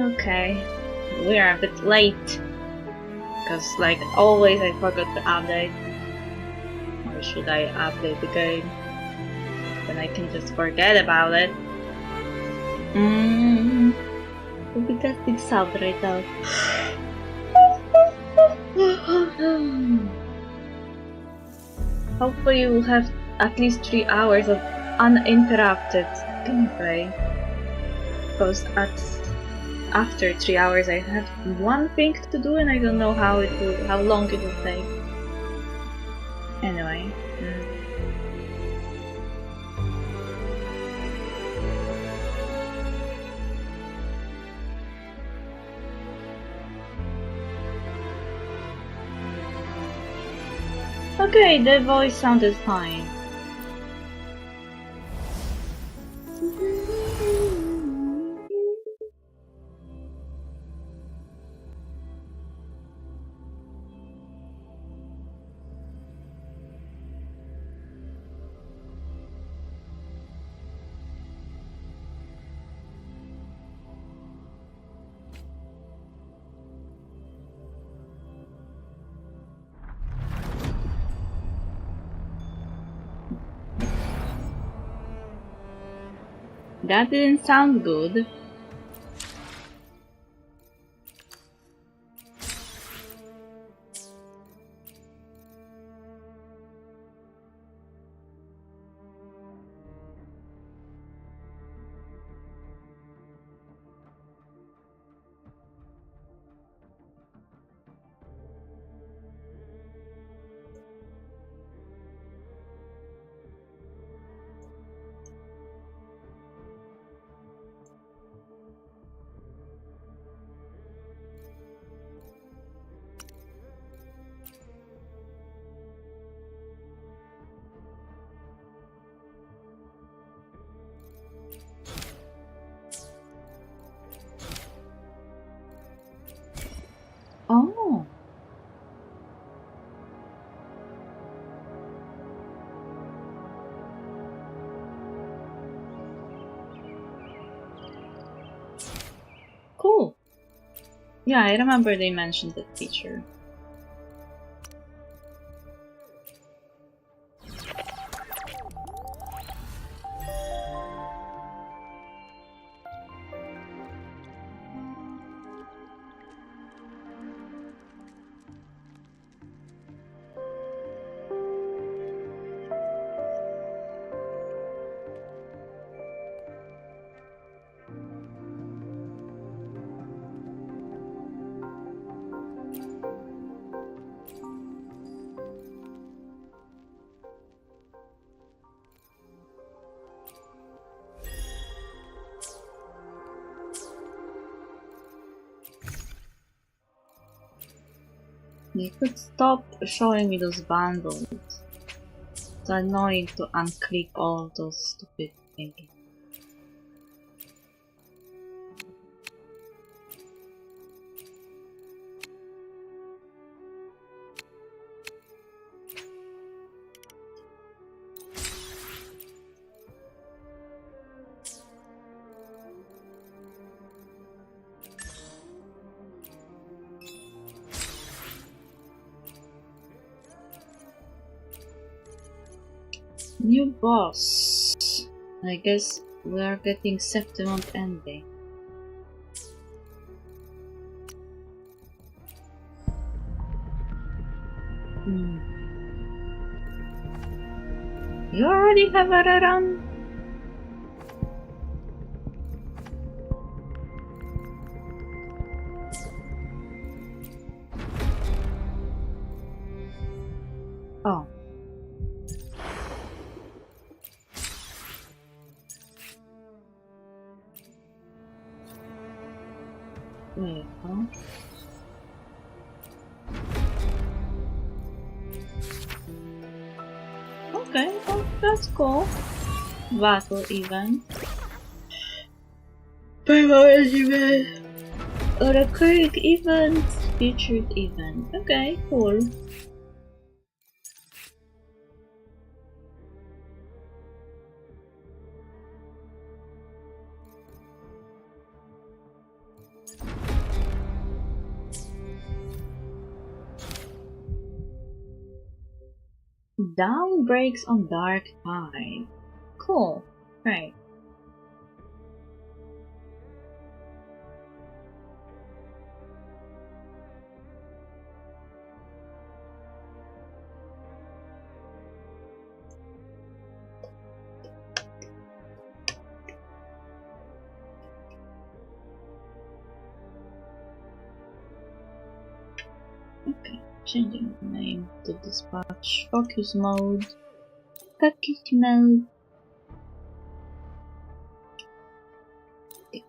Okay, we are a bit late. Because, like always, I forgot to update. Or should I update the game? Then I can just forget about it. We'll be testing sound right now. Hopefully we'll have at least 3 hours of uninterrupted gameplay. Because after 3 hours I have one thing to do and I don't know how long it will take. Anyway. Okay, the voice sounded fine. That didn't sound good. Oh. Cool. Yeah, I remember they mentioned that feature. You could stop showing me those bundles. It's annoying to unclick all of those stupid things. New boss. I guess we are getting Septimont ending. You already have a run? Oh. Wait, huh? Okay, well, that's cool. Battle event. Priority event. Or a quick event. Featured event. Okay, cool. Dawn breaks on dark tide. Cool. Right. Okay, changing the name to dispatch. Focus mode. Focus mode. Okay.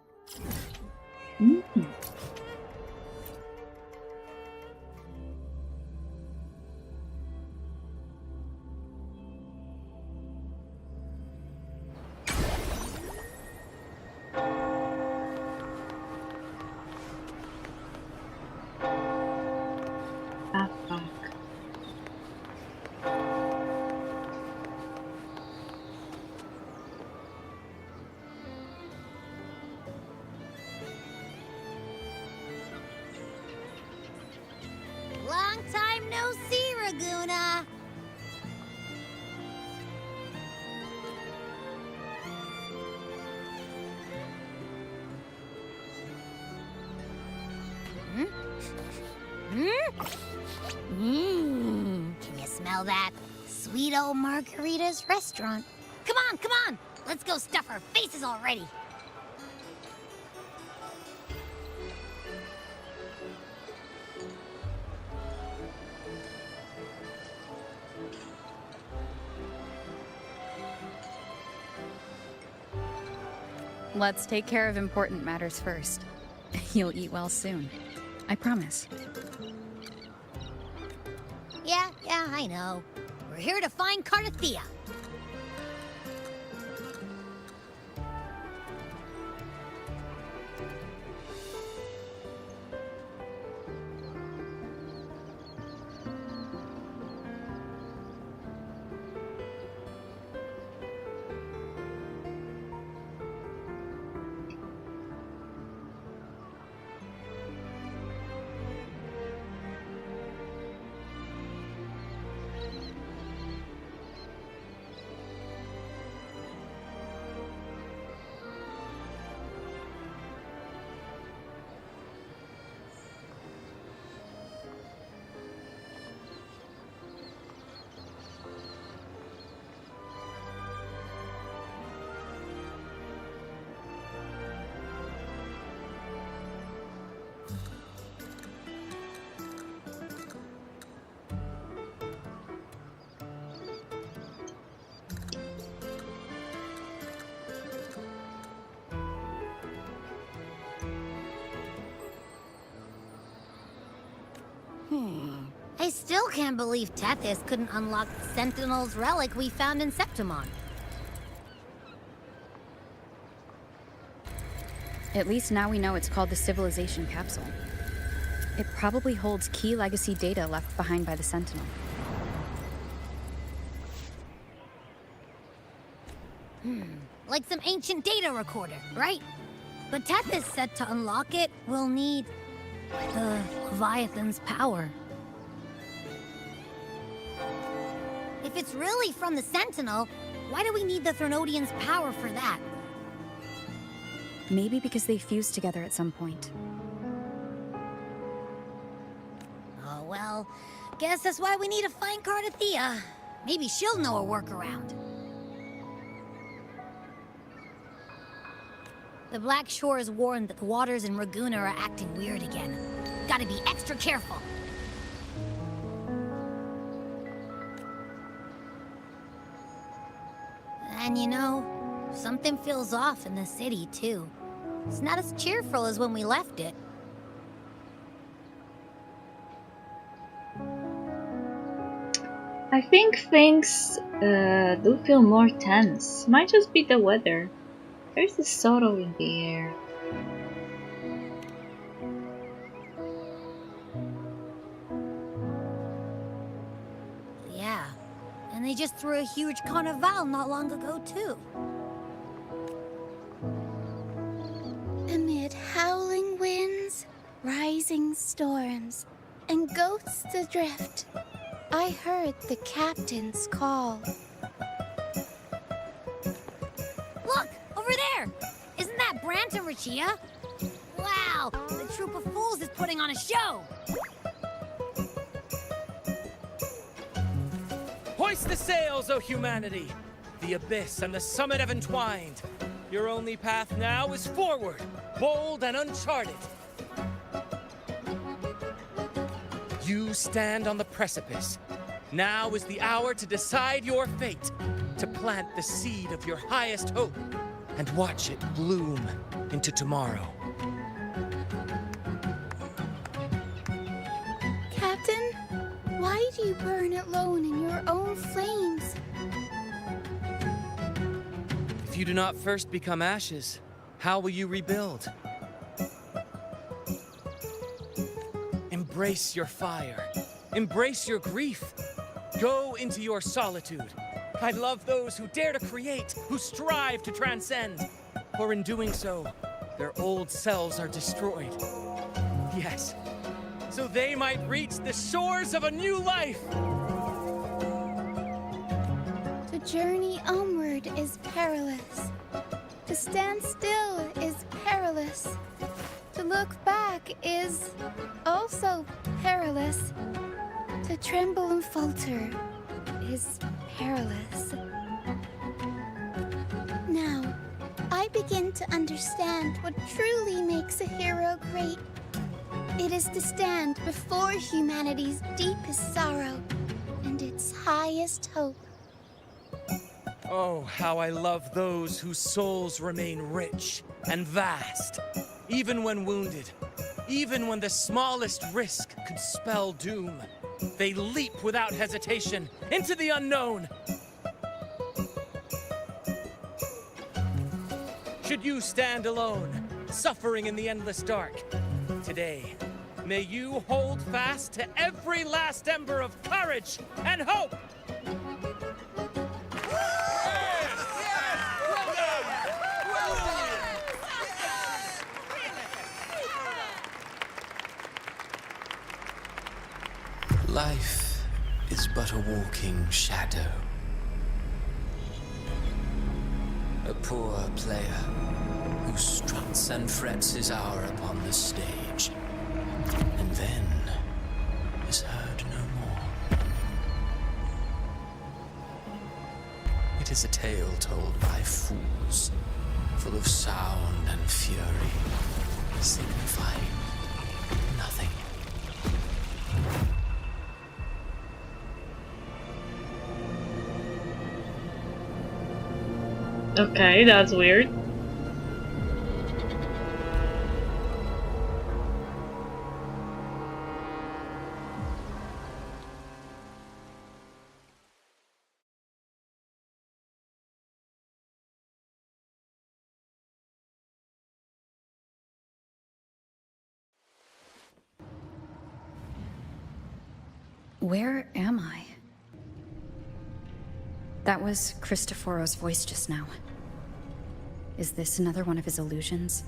Ah, fuck. Long time no see, Raguna. Can you smell that? Sweet old Margarita's restaurant. Come on, come on! Let's go stuff our faces already. Let's take care of important matters first. You'll eat well soon. I promise. Yeah, I know. We're here to find Cardathea. I still can't believe Tethys couldn't unlock the Sentinel's relic we found in Septimon. At least now we know it's called the Civilization Capsule. It probably holds key legacy data left behind by the Sentinel. Like some ancient data recorder, right? But Tethys said to unlock it, we'll need the Leviathan's power. If it's really from the Sentinel, why do we need the Threnodian's power for that? Maybe because they fused together at some point. Oh well, guess that's why we need to find Cardathea. Maybe she'll know a workaround. The Black Shore is warned that the waters in Raguna are acting weird again. Gotta be extra careful. And you know, something feels off in the city, too. It's not as cheerful as when we left it. I think things do feel more tense. Might just be the weather. There's a sorrow in the air. Yeah, and they just threw a huge carnival not long ago, too. Amid howling winds, rising storms, and ghosts adrift, I heard the captain's call. Look! Over there! Isn't that Brant and Rachia? Wow! The troop of fools is putting on a show! Hoist the sails, O humanity! The abyss and the summit have entwined. Your only path now is forward, bold and uncharted. You stand on the precipice. Now is the hour to decide your fate, to plant the seed of your highest hope, and watch it bloom into tomorrow. Captain, why do you burn alone in your own flames? If you do not first become ashes, how will you rebuild? Embrace your fire. Embrace your grief. Go into your solitude. I love those who dare to create, who strive to transcend. For in doing so, their old selves are destroyed. Yes, so they might reach the shores of a new life. To journey onward is perilous. To stand still is perilous. To look back is also perilous. To tremble and falter is perilous. Now, I begin to understand what truly makes a hero great. It is to stand before humanity's deepest sorrow and its highest hope. Oh, how I love those whose souls remain rich and vast, even when wounded, even when the smallest risk could spell doom. They leap without hesitation into the unknown. Should you stand alone, suffering in the endless dark, today, may you hold fast to every last ember of courage and hope! Life is but a walking shadow. A poor player who struts and frets his hour upon the stage, and then is heard no more. It is a tale told by fools, full of sound and fury, signifying nothing. Okay, that's weird. Where am I? That was Cristoforo's voice just now. Is this another one of his illusions?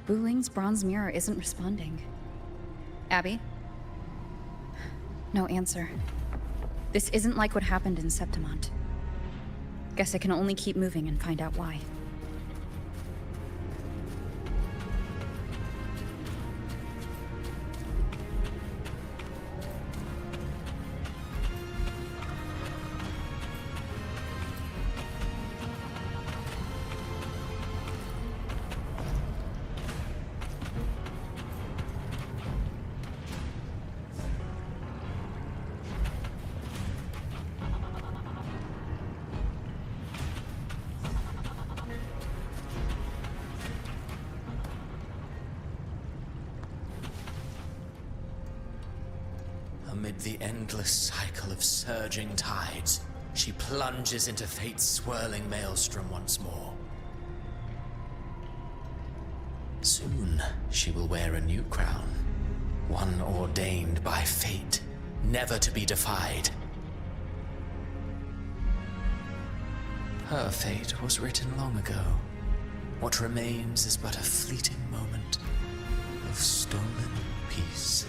Buling's bronze mirror isn't responding. Abby? No answer. This isn't like what happened in Septimont. Guess I can only keep moving and find out why. Amid the endless cycle of surging tides, she plunges into fate's swirling maelstrom once more. Soon, she will wear a new crown, one ordained by fate, never to be defied. Her fate was written long ago. What remains is but a fleeting moment of stolen peace.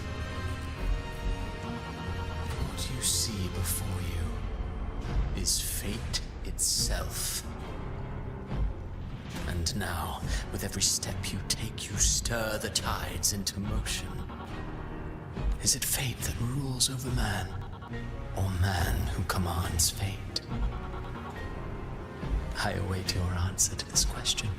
What you you see before you is fate itself. And now, with every step you take, you stir the tides into motion. Is it fate that rules over man, or man who commands fate? I await your answer to this question.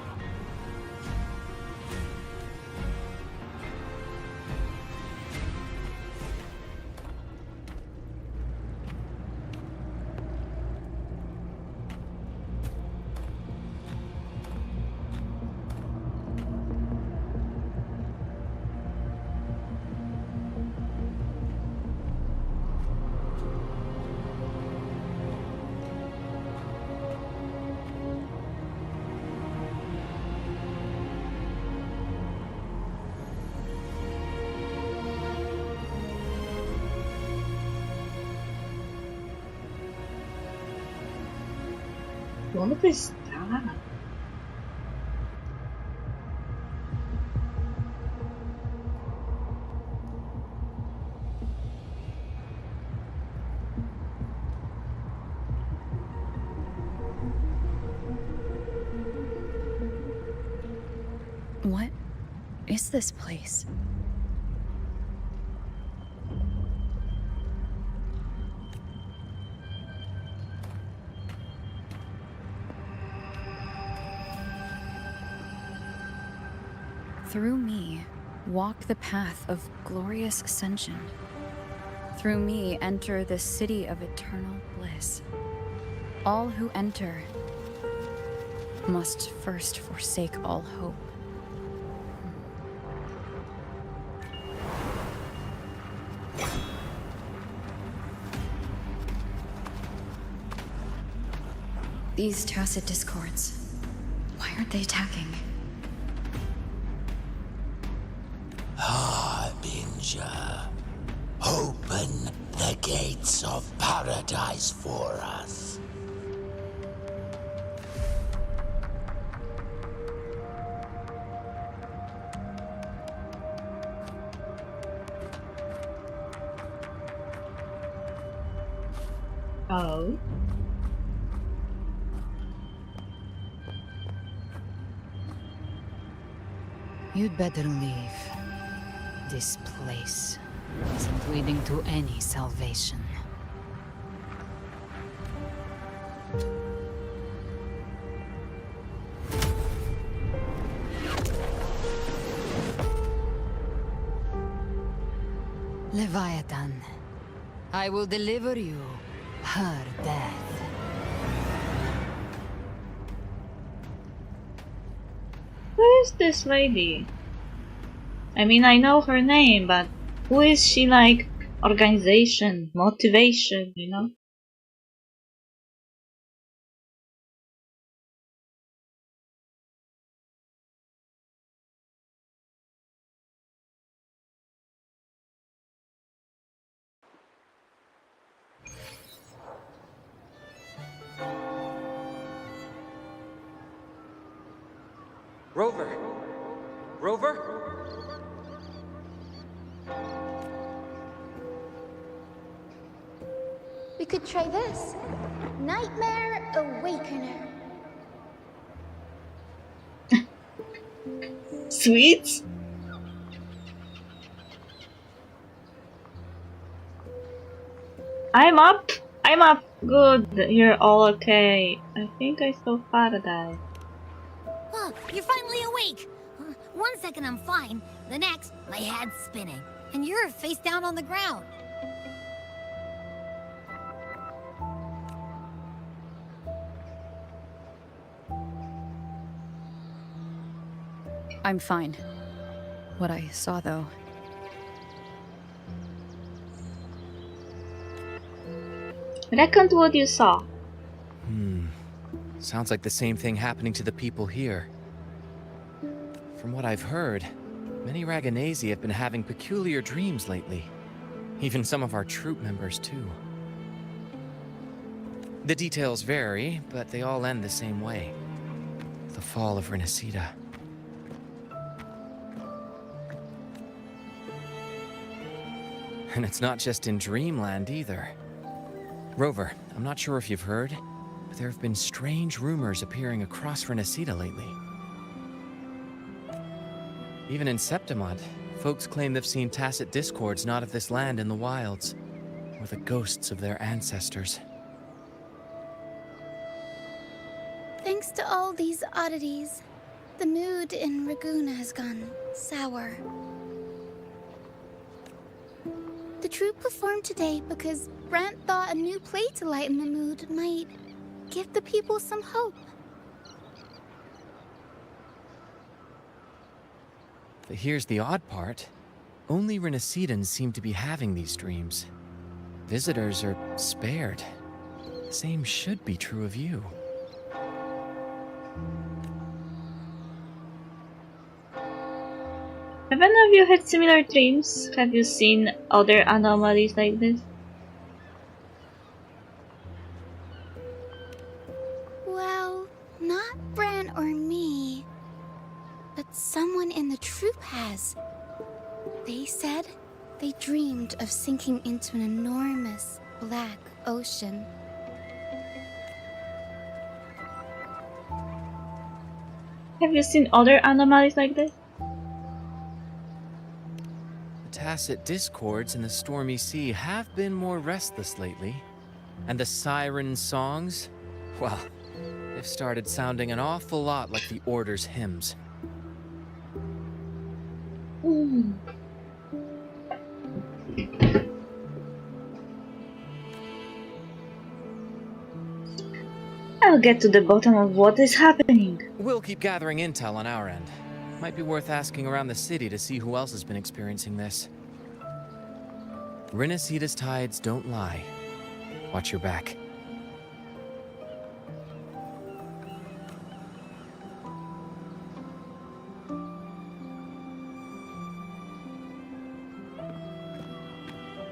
¿Dónde está? What is this place? Through me, walk the path of glorious ascension. Through me, enter the city of eternal bliss. All who enter must first forsake all hope. These tacit discords, why aren't they attacking? Harbinger, open the gates of paradise for us. Oh. You'd better leave. This place isn't leading to any salvation. Leviathan, I will deliver you her death. Who is this lady? I mean, I know her name, but who is she, like, organization, motivation, you know? Rover! Rover? We could try this. Nightmare Awakener. Sweet? I'm up! I'm up! Good, you're all okay. I think I saw Faraday. Oh, you're finally awake! 1 second I'm fine, the next, my head's spinning. And you're face down on the ground. I'm fine. What I saw, though. Recount what you saw. Sounds like the same thing happening to the people here. From what I've heard, many Raganesi have been having peculiar dreams lately. Even some of our troop members, too. The details vary, but they all end the same way. The fall of Renacida. And it's not just in Dreamland, either. Rover, I'm not sure if you've heard, but there have been strange rumors appearing across Renacita lately. Even in Septimont, folks claim they've seen tacit discords not of this land in the wilds, or the ghosts of their ancestors. Thanks to all these oddities, the mood in Raguna has gone sour. The troupe performed today because Brant thought a new play to lighten the mood might give the people some hope. But here's the odd part. Only Renacitans seem to be having these dreams. Visitors are spared. The same should be true of you. Have any of you had similar dreams? Have you seen other anomalies like this? Well, not Bran or me, but someone in the troupe has. They said they dreamed of sinking into an enormous black ocean. Have you seen other anomalies like this? The tacit discords in the stormy sea have been more restless lately. And the siren songs? Well, they've started sounding an awful lot like the Order's hymns. I'll get to the bottom of what is happening. We'll keep gathering intel on our end. Might be worth asking around the city to see who else has been experiencing this. Renacita's tides don't lie. Watch your back.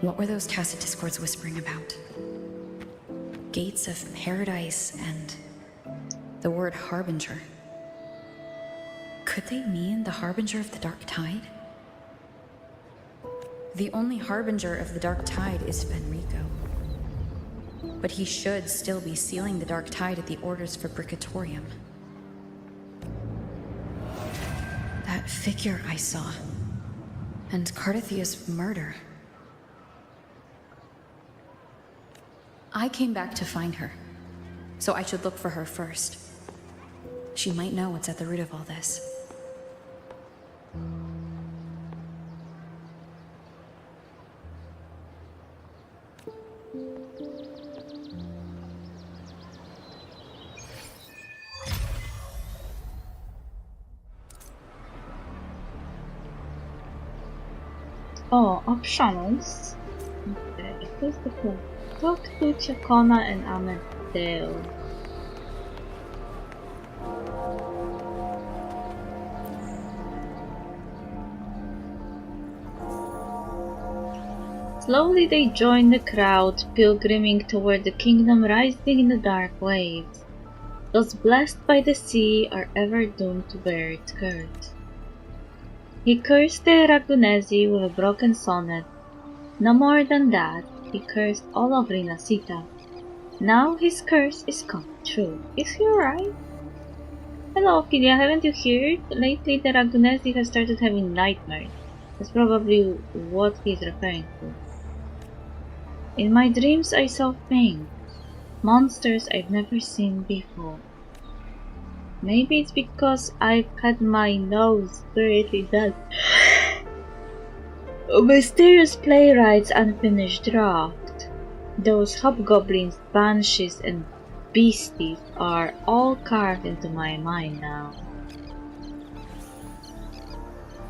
What were those tacit discords whispering about? Gates of paradise and the word harbinger. Could they mean the harbinger of the dark tide? The only harbinger of the dark tide is Fenrico. But he should still be sealing the dark tide at the Order's Fabricatorium. That figure I saw. And Cardathia's murder. I came back to find her, so I should look for her first. She might know what's at the root of all this. Oh, optionals. Okay, who's the cool? Talk to Chacona and Amadeo. Slowly they join the crowd, pilgriming toward the kingdom rising in the dark waves. Those blessed by the sea are ever doomed to bear its curse. He cursed the Ragunesi with a broken sonnet. No more than that, he cursed all of Renacita. Now his curse is come true. Is he alright? Hello, Ophelia, haven't you heard? Lately the Ragunesi has started having nightmares. That's probably what he's referring to. In my dreams I saw things. Monsters I've never seen before. Maybe it's because I've had my nose greatly done. A mysterious playwright's unfinished draft. Those hobgoblins, banshees, and beasties are all carved into my mind now.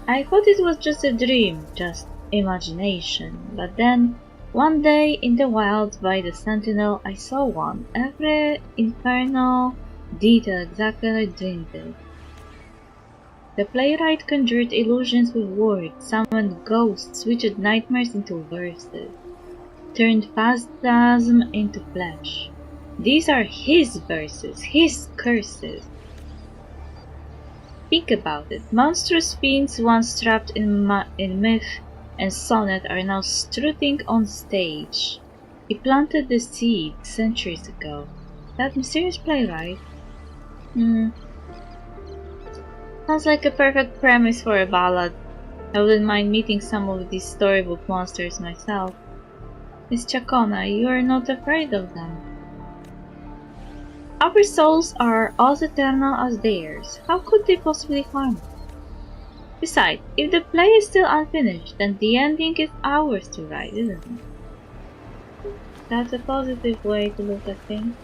I thought it was just a dream, just imagination, but then one day in the wilds by the Sentinel I saw one, every infernal detail exactly like I dreamed it. The playwright conjured illusions with words, summoned ghosts, switched nightmares into verses, turned phantasm into flesh. These are his verses, his curses. Think about it. Monstrous fiends once trapped in myth and sonnet are now strutting on stage. He planted the seed centuries ago. That mysterious playwright? Sounds like a perfect premise for a ballad. I wouldn't mind meeting some of these storybook monsters myself. Miss Chacona, you are not afraid of them. Our souls are as eternal as theirs. How could they possibly harm us? Besides, if the play is still unfinished, then the ending is ours to write, isn't it? That's a positive way to look at things.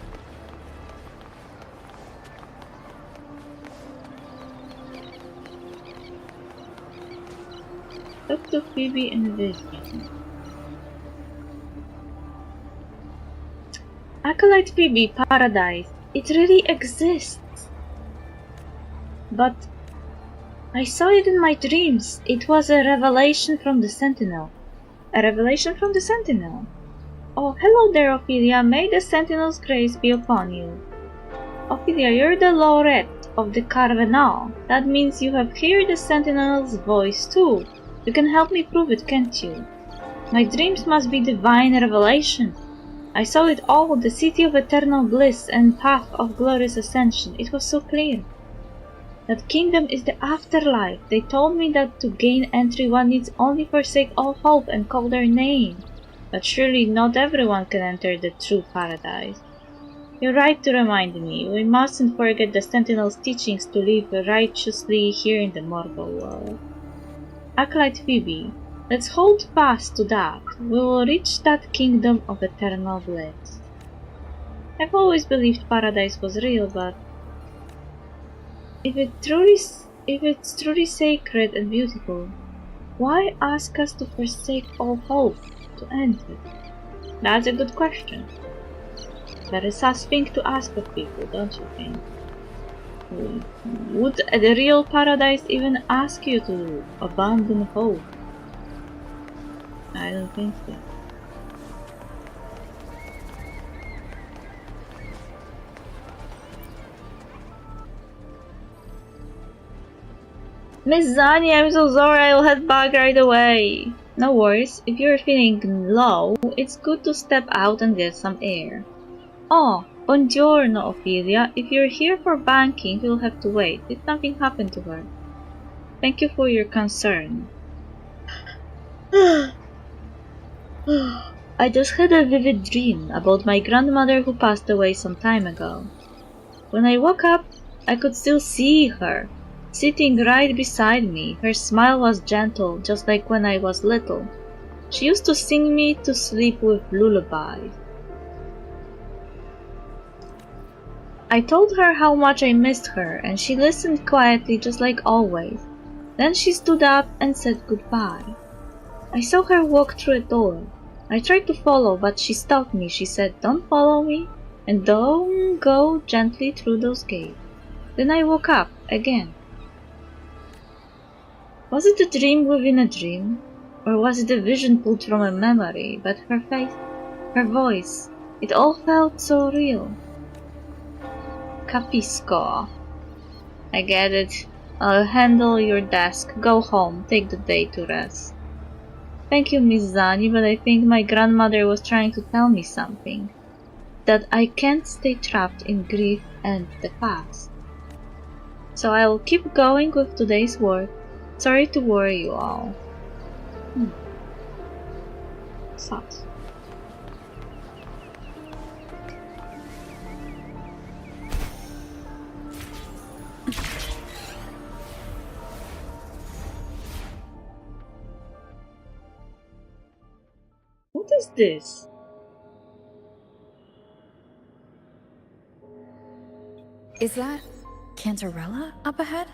Talk to Phoebe and Vision. Acolyte Phoebe, paradise. It really exists. But I saw it in my dreams. It was a revelation from the Sentinel. A revelation from the Sentinel? Oh, hello there, Ophelia. May the Sentinel's grace be upon you. Ophelia, you're the laureate of the Carvenal. That means you have heard the Sentinel's voice too. You can help me prove it, can't you? My dreams must be divine revelation. I saw it all, the city of eternal bliss and path of glorious ascension. It was so clear. That kingdom is the afterlife. They told me that to gain entry one needs only forsake all hope and call their name. But surely not everyone can enter the true paradise. You're right to remind me. We mustn't forget the Sentinel's teachings to live righteously here in the mortal world. Acolyte Phoebe, let's hold fast to that. We will reach that kingdom of eternal bliss. I've always believed paradise was real, but if it's truly sacred and beautiful, why ask us to forsake all hope to enter? That's a good question. Very sus thing to ask of people, don't you think? Would the real paradise even ask you to abandon hope? I don't think so. Miss Zani, I'm so sorry, I'll head back right away. No worries, if you're feeling low, it's good to step out and get some air. Oh, buongiorno, Ophelia. If you're here for banking, you'll have to wait. Did something happen to her? Thank you for your concern. I just had a vivid dream about my grandmother who passed away some time ago. When I woke up, I could still see her, sitting right beside me. Her smile was gentle, just like when I was little. She used to sing me to sleep with lullabies. I told her how much I missed her, and she listened quietly just like always. Then she stood up and said goodbye. I saw her walk through a door. I tried to follow, but she stopped me. She said, "Don't follow me, and don't go gently through those gates." Then I woke up again. Was it a dream within a dream? Or was it a vision pulled from a memory? But her face, her voice, it all felt so real. Capisco. I get it. I'll handle your desk. Go home. Take the day to rest. Thank you, Miss Zani, but I think my grandmother was trying to tell me something. That I can't stay trapped in grief and the past. So I'll keep going with today's work. Sorry to worry you all. Sucks. What is this? Is that Cantarella up ahead?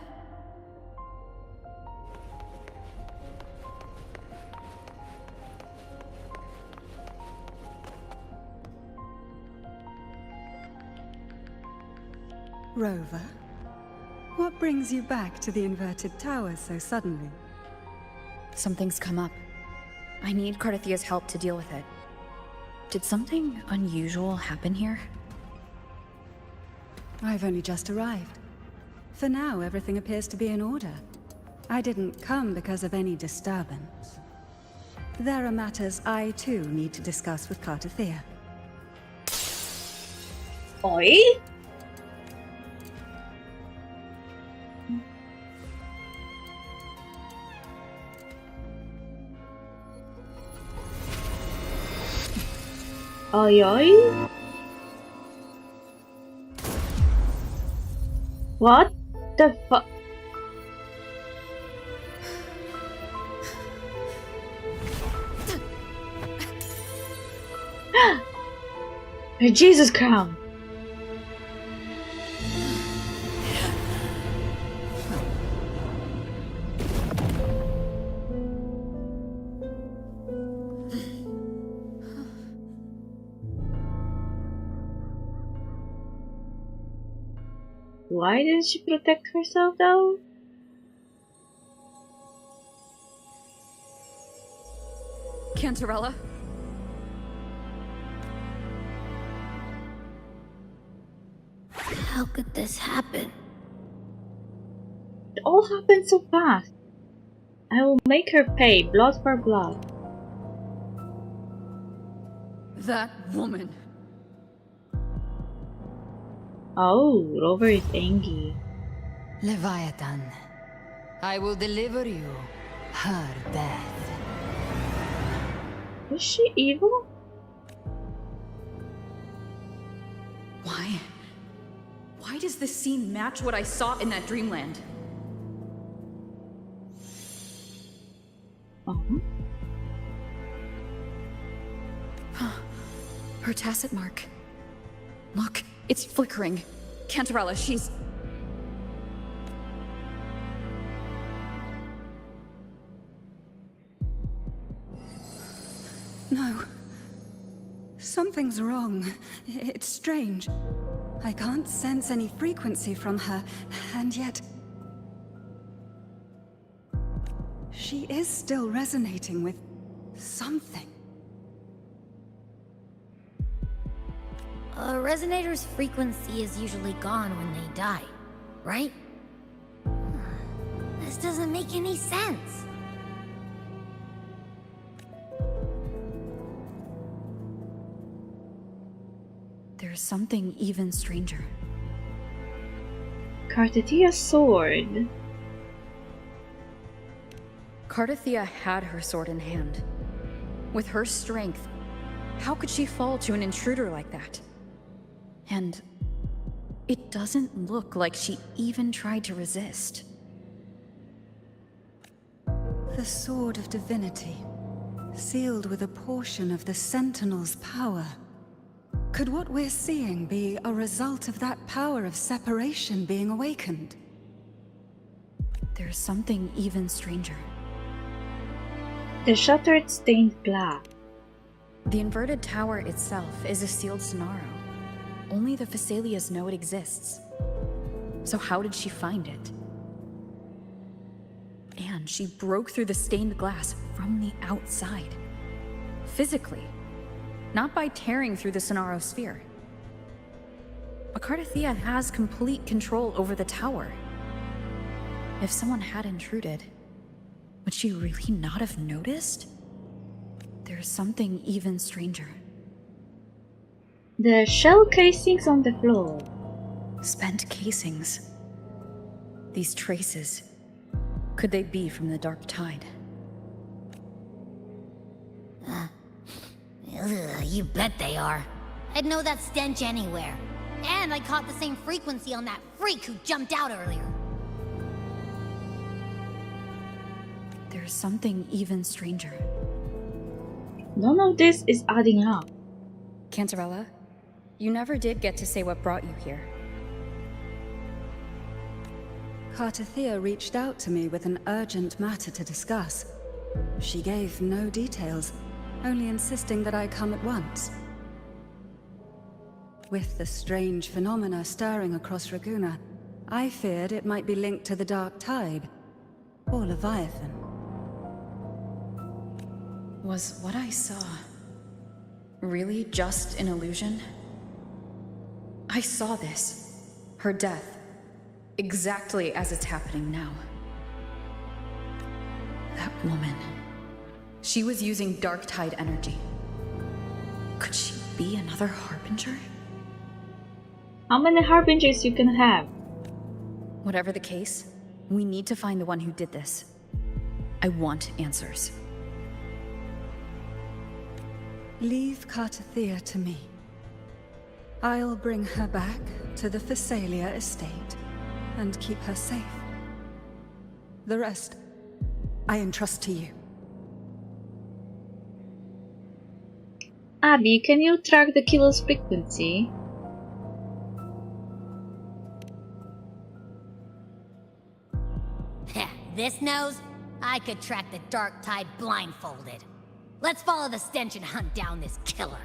Rover, what brings you back to the inverted tower so suddenly? Something's come up. I need Cardathia's help to deal with it. Did something unusual happen here? I've only just arrived. For now, everything appears to be in order. I didn't come because of any disturbance. There are matters I too need to discuss with Cartathea. Oi? Oi oi? What the fuck? Her Jesus crown! Why didn't she protect herself though? Cantarella? How could this happen? It all happened so fast. I will make her pay blood for blood. That woman. Oh, Rover is angry. Leviathan, I will deliver you her death. Is she evil? Why? Why does this scene match what I saw in that dreamland? Her tacit mark. Look, it's flickering. Cantarella, she's... No. Something's wrong. It's strange. I can't sense any frequency from her, and yet... she is still resonating with something. A resonator's frequency is usually gone when they die, right? This doesn't make any sense. There's something even stranger. Cartathea's sword. Cartathea had her sword in hand. With her strength, how could she fall to an intruder like that? And it doesn't look like she even tried to resist. The Sword of Divinity, sealed with a portion of the Sentinel's power. Could what we're seeing be a result of that power of separation being awakened? There's something even stranger. The shattered stained glass. The inverted tower itself is a sealed Sonaro. Only the Phasalias know it exists. So how did she find it? And she broke through the stained glass from the outside. Physically. Not by tearing through the Sonaro sphere. But Cartathea has complete control over the tower. If someone had intruded, would she really not have noticed? There's something even stranger. The shell casings on the floor. Spent casings. These traces. Could they be from the Dark Tide? You bet they are. I'd know that stench anywhere. And I caught the same frequency on that freak who jumped out earlier. There's something even stranger. None of this is adding up. Cantarella, you never did get to say what brought you here. Cartathea reached out to me with an urgent matter to discuss. She gave no details, only insisting that I come at once. With the strange phenomena stirring across Raguna, I feared it might be linked to the Dark Tide, or Leviathan. Was what I saw really just an illusion? I saw this, her death, exactly as it's happening now. That woman, She was using dark tide energy. Could she be another Harbinger? How many harbingers you can have? Whatever the case, we need to find the one who did this. I want answers. Leave Cartathea to me. I'll bring her back to the Phasalia estate and keep her safe. The rest, I entrust to you. Abby, can you track the killer's frequency? Heh, this nose? I could track the dark tide blindfolded. Let's follow the stench and hunt down this killer.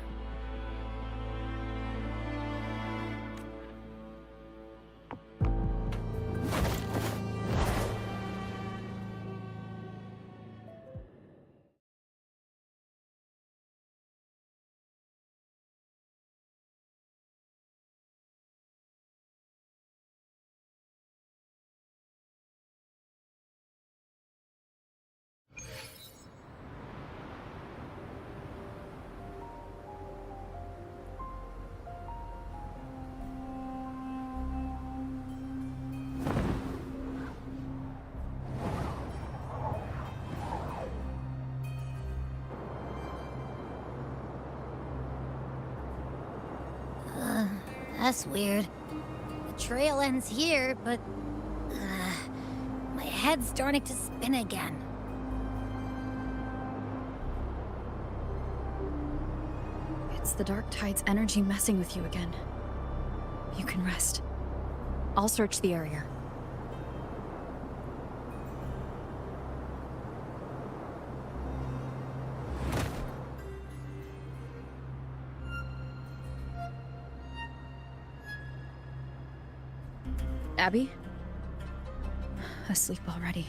That's weird. The trail ends here, but... my head's starting to spin again. It's the dark tide's energy messing with you again. You can rest. I'll search the area. Abby? Asleep already.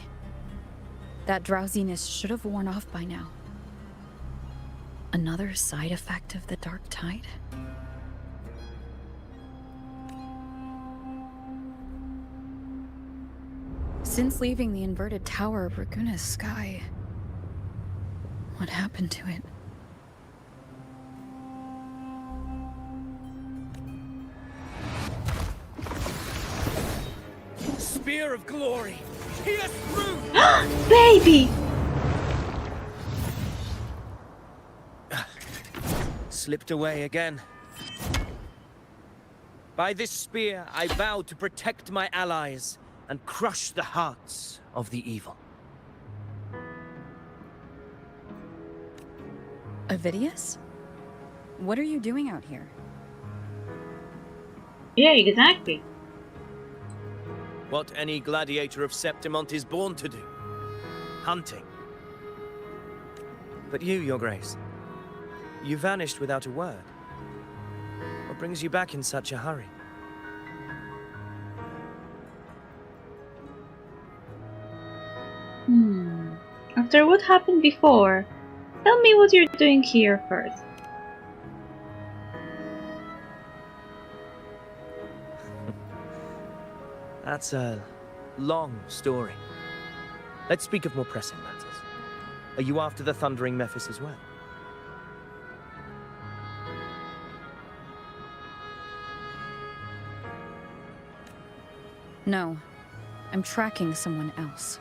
That drowsiness should have worn off by now. Another side effect of the dark tide? Since leaving the inverted tower of Raguna's sky, what happened to it? Spear of glory! Pierce through! Baby! Slipped away again. By this spear, I vow to protect my allies and crush the hearts of the evil. Avidius? What are you doing out here? Yeah, exactly. What any gladiator of Septimont is born to do. Hunting. But you, Your Grace, you vanished without a word. What brings you back in such a hurry? After what happened before, tell me what you're doing here first. That's a long story. Let's speak of more pressing matters. Are you after the Thundering Mephis as well? No. I'm tracking someone else.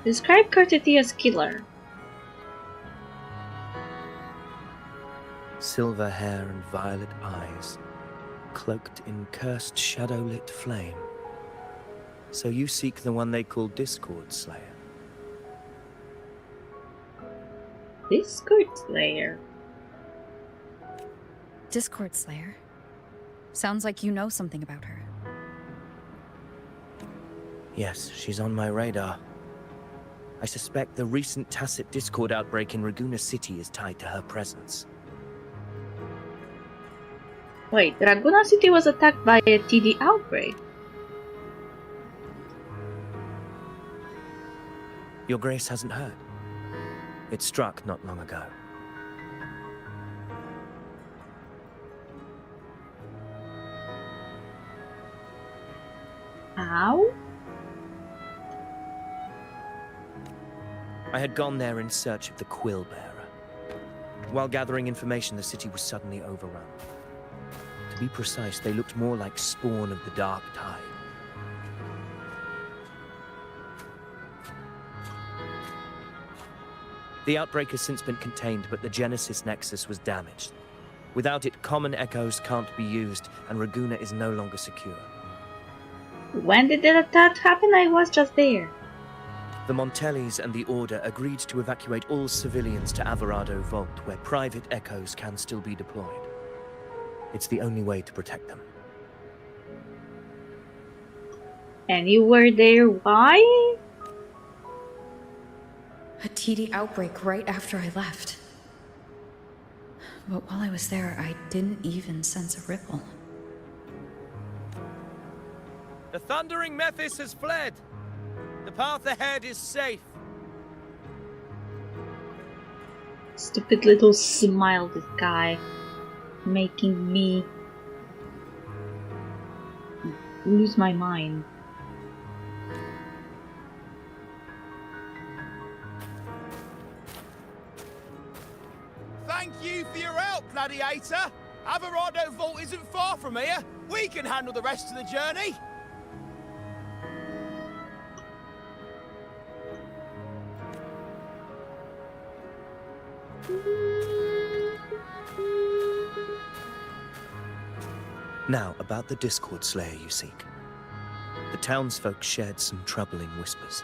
Describe Cartathea's killer. Silver hair and violet eyes, cloaked in cursed shadow-lit flame. So you seek the one they call Discord Slayer. Discord Slayer? Discord Slayer? Sounds like you know something about her. Yes, she's on my radar. I suspect the recent tacit Discord outbreak in Raguna City is tied to her presence. Wait, Raguna City was attacked by a TD outbreak? Your Grace hasn't heard. It struck not long ago. How? I had gone there in search of the Quill Bearer. While gathering information, the city was suddenly overrun. To be precise, they looked more like spawn of the Dark Tide. The outbreak has since been contained, but the Genesis Nexus was damaged. Without it, common echoes can't be used, and Raguna is no longer secure. When did that attack happen? I was just there. The Montellis and the Order agreed to evacuate all civilians to Alvarado Vault, where private echoes can still be deployed. It's the only way to protect them. And you were there, why? A TD outbreak right after I left. But while I was there, I didn't even sense a ripple. The Thundering Mephis has fled! The path ahead is safe. Stupid little smile, this guy. Making me lose my mind. Thank you for your help, Gladiator. Alvarado Vault isn't far from here. We can handle the rest of the journey. Now, about the Discord Slayer you seek. The townsfolk shared some troubling whispers.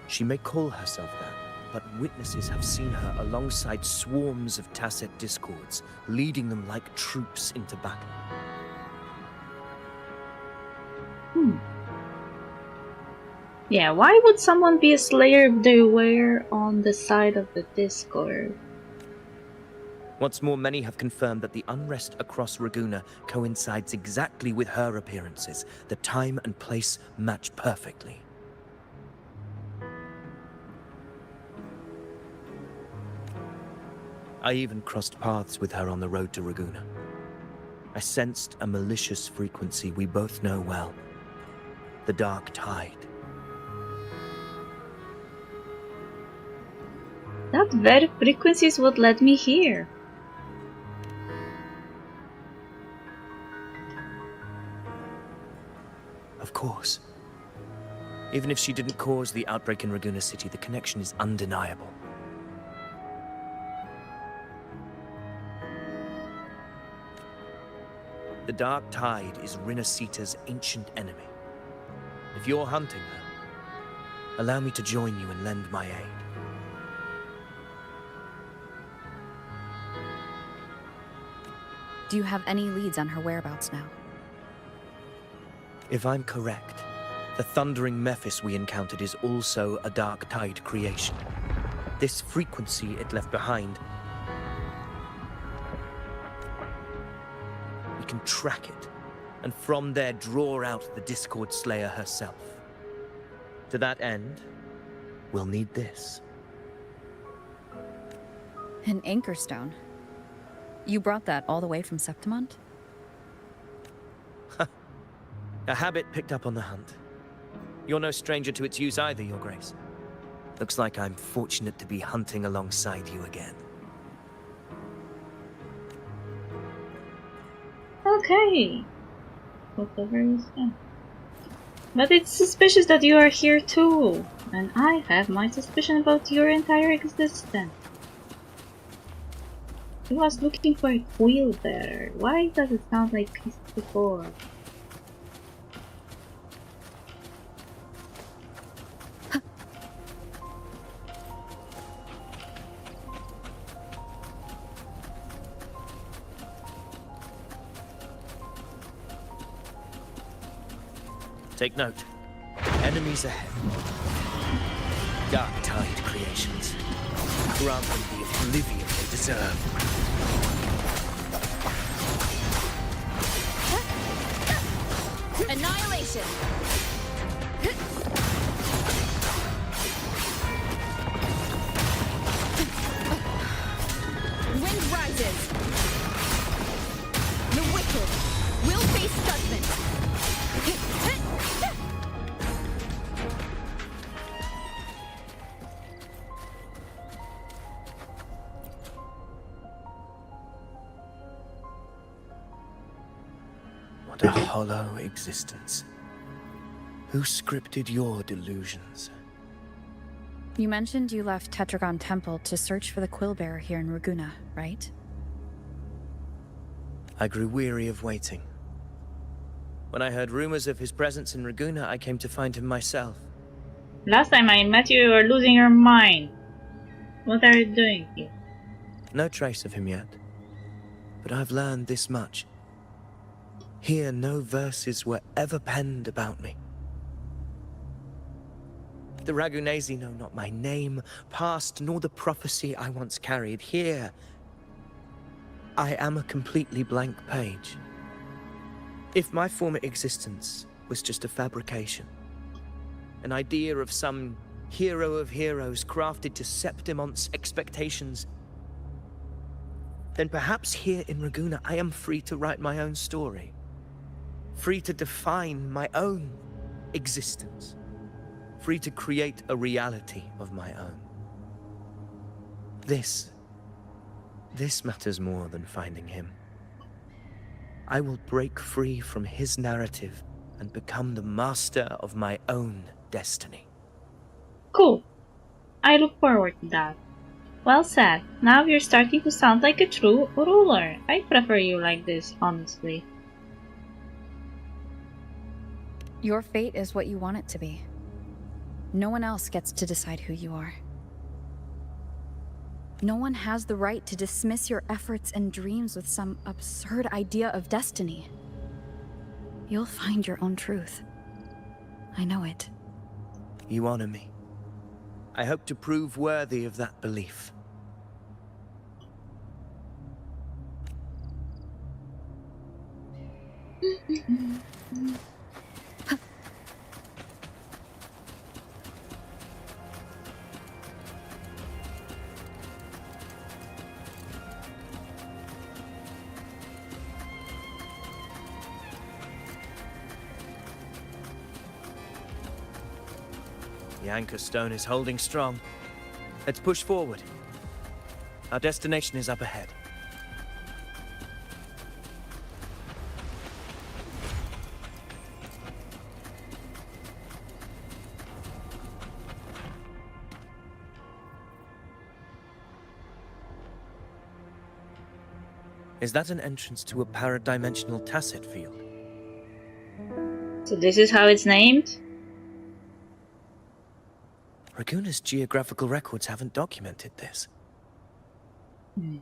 She may call herself that, but witnesses have seen her alongside swarms of Tasset Discords, leading them like troops into battle. Yeah, why would someone be a Slayer if they were on the side of the Discord? What's more, many have confirmed that the unrest across Raguna coincides exactly with her appearances. The time and place match perfectly. I even crossed paths with her on the road to Raguna. I sensed a malicious frequency we both know well. The Dark Tide. That very frequency is what led me here. Of course. Even if she didn't cause the outbreak in Raguna City, the connection is undeniable. The Dark Tide is Rinasita's ancient enemy. If you're hunting her, allow me to join you and lend my aid. Do you have any leads on her whereabouts now? If I'm correct, the Thundering Mephis we encountered is also a Dark Tide creation. This frequency it left behind, we can track it, and from there draw out the Discord Slayer herself. To that end, we'll need this. An anchor stone. You brought that all the way from Septimont? A habit picked up on the hunt. You're no stranger to its use either, Your Grace. Looks like I'm fortunate to be hunting alongside you again. Okay. Whatever you say. But it's suspicious that you are here too. And I have my suspicion about your entire existence. He was looking for a quill bearer. Why does it sound like Piece before? Take note. Enemies ahead. Dark Tide creations. Grant them the oblivion they deserve. Annihilation! Wind rises! The wicked will face judgment! What a hollow existence. Who scripted your delusions? You mentioned you left Tetragon Temple to search for the Quillbearer here in Raguna, right? I grew weary of waiting. When I heard rumors of his presence in Raguna, I came to find him myself. Last time I met you were losing your mind. What are you doing here? No trace of him yet. But I've learned this much. Here, no verses were ever penned about me. The Ragunesi know not my name, past, nor the prophecy I once carried. Here, I am a completely blank page. If my former existence was just a fabrication, an idea of some hero of heroes crafted to Septimon's expectations, then perhaps here in Raguna I am free to write my own story. Free to define my own existence. Free to create a reality of my own. This matters more than finding him. I will break free from his narrative and become the master of my own destiny. Cool. I look forward to that. Well said. Now you're starting to sound like a true ruler. I prefer you like this, honestly. Your fate is what you want it to be. No one else gets to decide who you are. No one has the right to dismiss your efforts and dreams with some absurd idea of destiny. You'll find your own truth. I know it. You honor me. I hope to prove worthy of that belief. The anchor stone is holding strong. Let's push forward. Our destination is up ahead. Is that an entrance to a paradimensional tacit field? So this is how it's named? Raguna's geographical records haven't documented this. Do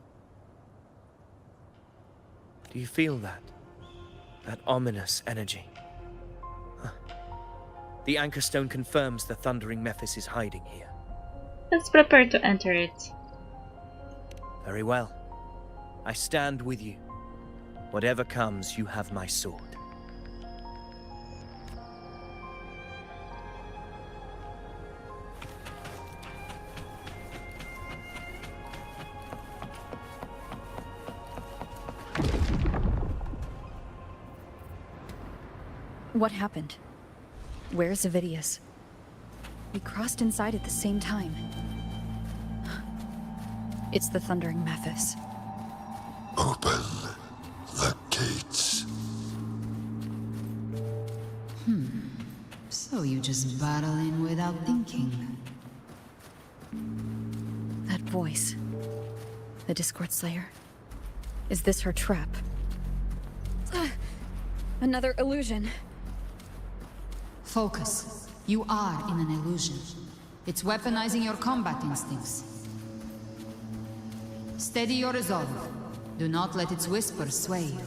you feel that? That ominous energy? Huh. The anchor stone confirms the thundering Mephis is hiding here. Let's prepare to enter it. Very well. I stand with you. Whatever comes, you have my sword. What happened? Where's Avidius? We crossed inside at the same time. It's the thundering Mephis. Open the gates. So you just barrel in without thinking. That voice. The Discord Slayer. Is this her trap? Another illusion. Focus. You are in an illusion. It's weaponizing your combat instincts. Steady your resolve. Do not let its whispers sway you.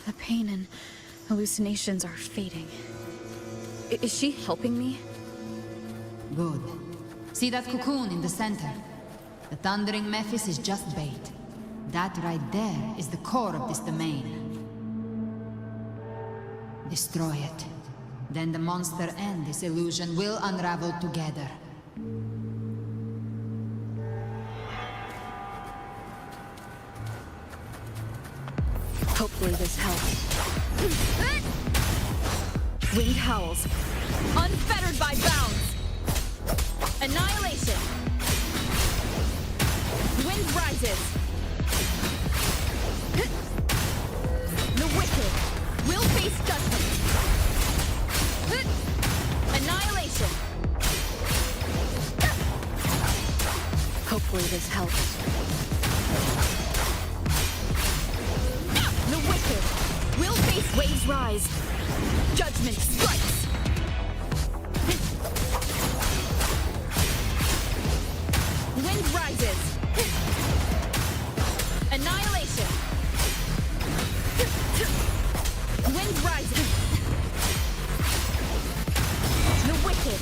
The pain and hallucinations are fading. Is she helping me? Good. See that cocoon in the center? The thundering Mephis is just bait. That right there is the core of this domain. Destroy it. Then the monster and this illusion will unravel together. Hopefully this helps. Wind howls. Unfettered by bounds. Annihilation. Wind rises. help. The wicked will face waves rise. Judgment strikes. Wind rises. Annihilation. Wind rises. The wicked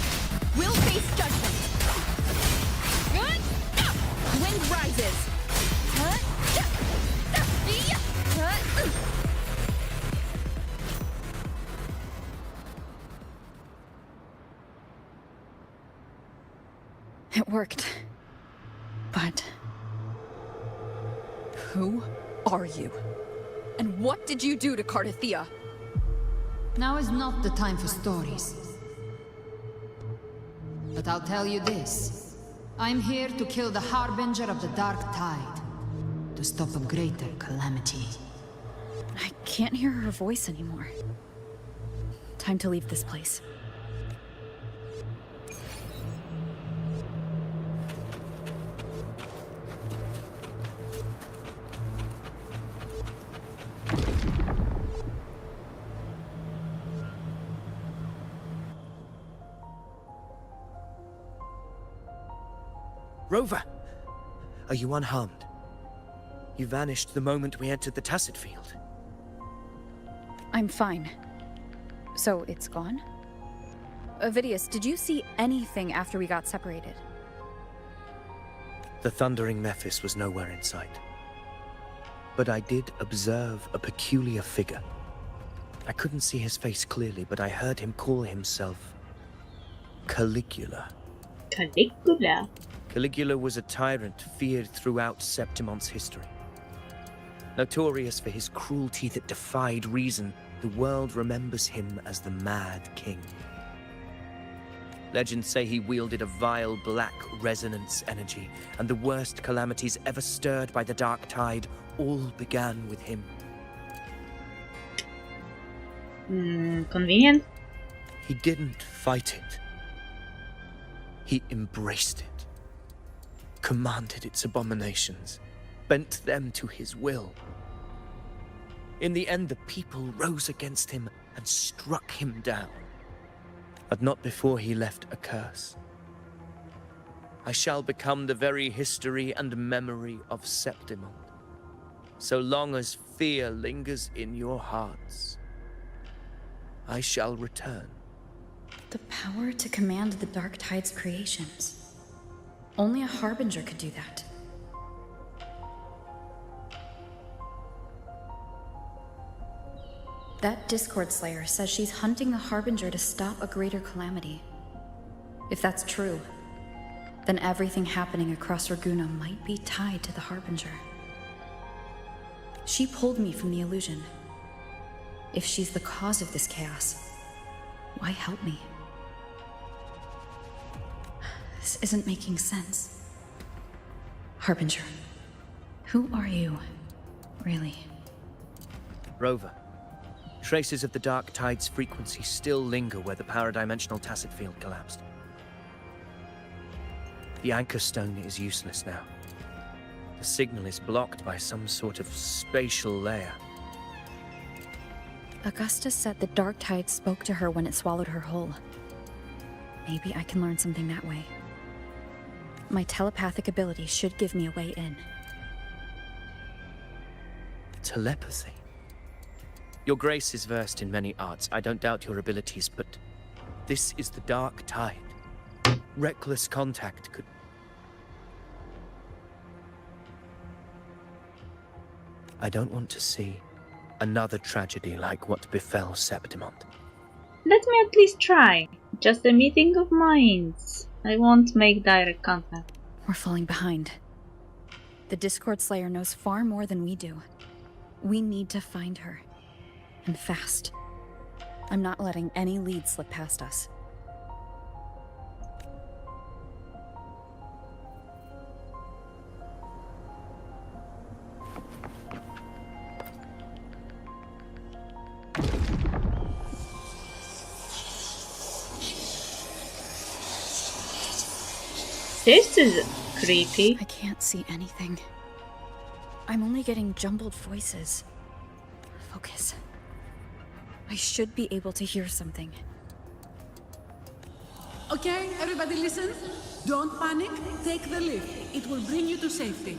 will face judgment. Wind rises. It worked. But... Who are you? And what did you do to Cardathia? Now is not the time for stories. But I'll tell you this. I'm here to kill the Harbinger of the Dark Tide. To stop a greater calamity. I can't hear her voice anymore. Time to leave this place. Rover! Are you unharmed? You vanished the moment we entered the Tacit Field. I'm fine. So, it's gone? Ovidius, did you see anything after we got separated? The thundering Mephis was nowhere in sight. But I did observe a peculiar figure. I couldn't see his face clearly, but I heard him call himself Caligula. Caligula? Caligula was a tyrant feared throughout Septimon's history. Notorious for his cruelty that defied reason, the world remembers him as the Mad King. Legends say he wielded a vile black resonance energy, and the worst calamities ever stirred by the Dark Tide all began with him. Convenient? He didn't fight it. He embraced it. Commanded its abominations, bent them to his will. In the end, the people rose against him and struck him down. But not before he left a curse. I shall become the very history and memory of Septimon, so long as fear lingers in your hearts. I shall return. The power to command the Dark Tide's creations. Only a Harbinger could do that. That Discord Slayer says she's hunting the Harbinger to stop a greater calamity. If that's true, then everything happening across Raguna might be tied to the Harbinger. She pulled me from the illusion. If she's the cause of this chaos, why help me? This isn't making sense. Harbinger, who are you, really? Rover, traces of the Dark Tide's frequency still linger where the paradimensional Tacit Field collapsed. The Anchor Stone is useless now. The signal is blocked by some sort of spatial layer. Augusta said the Dark Tide spoke to her when it swallowed her whole. Maybe I can learn something that way. My telepathic ability should give me a way in. Telepathy? Your Grace is versed in many arts. I don't doubt your abilities, but this is the Dark Tide. Reckless contact could... I don't want to see another tragedy like what befell Septimon. Let me at least try. Just a meeting of minds. I won't make direct contact. We're falling behind. The Discord Slayer knows far more than we do. We need to find her. And fast. I'm not letting any lead slip past us. This is Creepy. I can't see anything. I'm only getting jumbled voices. Focus. I should be able to hear something. Okay, everybody listen. Don't panic. Take the lift. It will bring you to safety.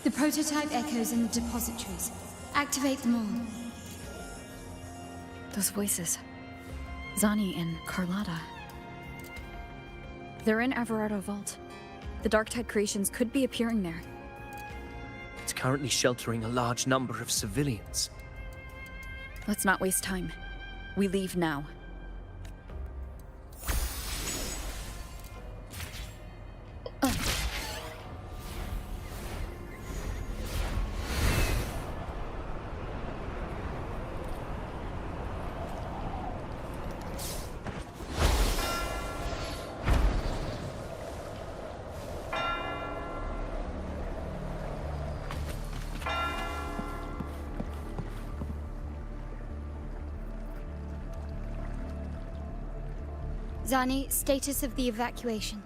The prototype echoes in the depositories. Activate them all. Those voices. Zani and Carlotta. They're in Everardo Vault. The Darktide creations could be appearing there. It's currently sheltering a large number of civilians. Let's not waste time. We leave now. Zani, status of the evacuation.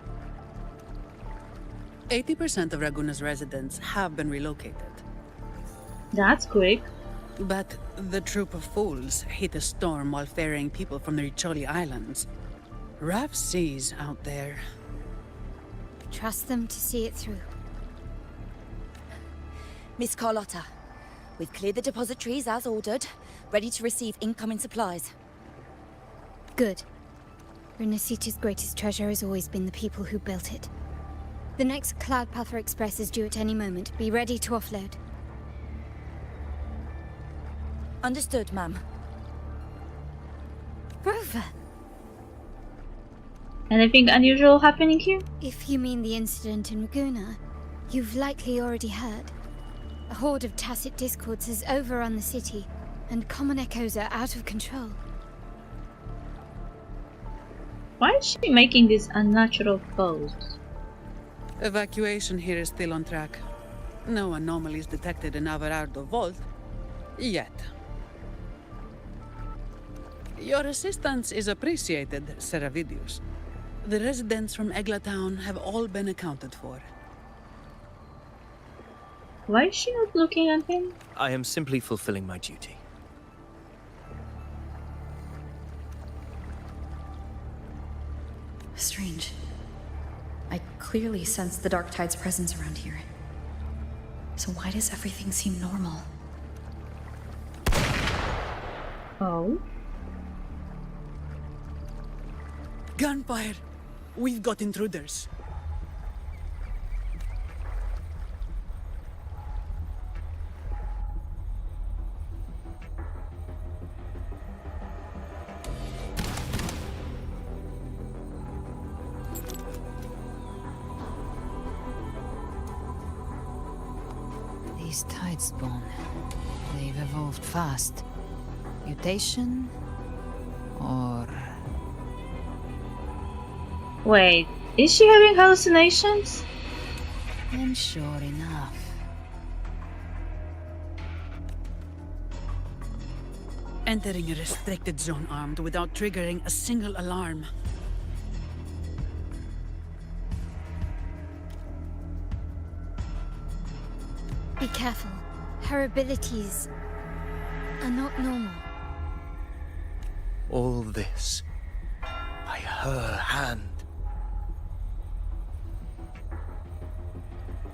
80% of Raguna's residents have been relocated. That's quick. But the troop of fools hit a storm while ferrying people from the Riccioli Islands. Rough seas out there. Trust them to see it through. Miss Carlotta, we've cleared the depositories as ordered, ready to receive incoming supplies. Good. Renacita's greatest treasure has always been the people who built it. The next Cloudpather Express is due at any moment. Be ready to offload. Understood, ma'am. Rover! Anything unusual happening here? If you mean the incident in Raguna, you've likely already heard. A horde of tacit discords has overrun the city, and common echoes are out of control. Why is she making this unnatural pose? Evacuation here is still on track. No anomalies detected in Everardo Vault. Yet. Your assistance is appreciated, Seravidius. The residents from Eglatown have all been accounted for. Why is she not looking at him? I am simply fulfilling my duty. Strange. I clearly sense the Darktide's presence around here. So why does everything seem normal? Oh? Gunfire! We've got intruders. These tide spawn. They've evolved fast. Mutation? Or... Wait, is she having hallucinations? And sure enough. Entering a restricted zone armed without triggering a single alarm. Be careful. Her abilities are not normal. All this by her hand.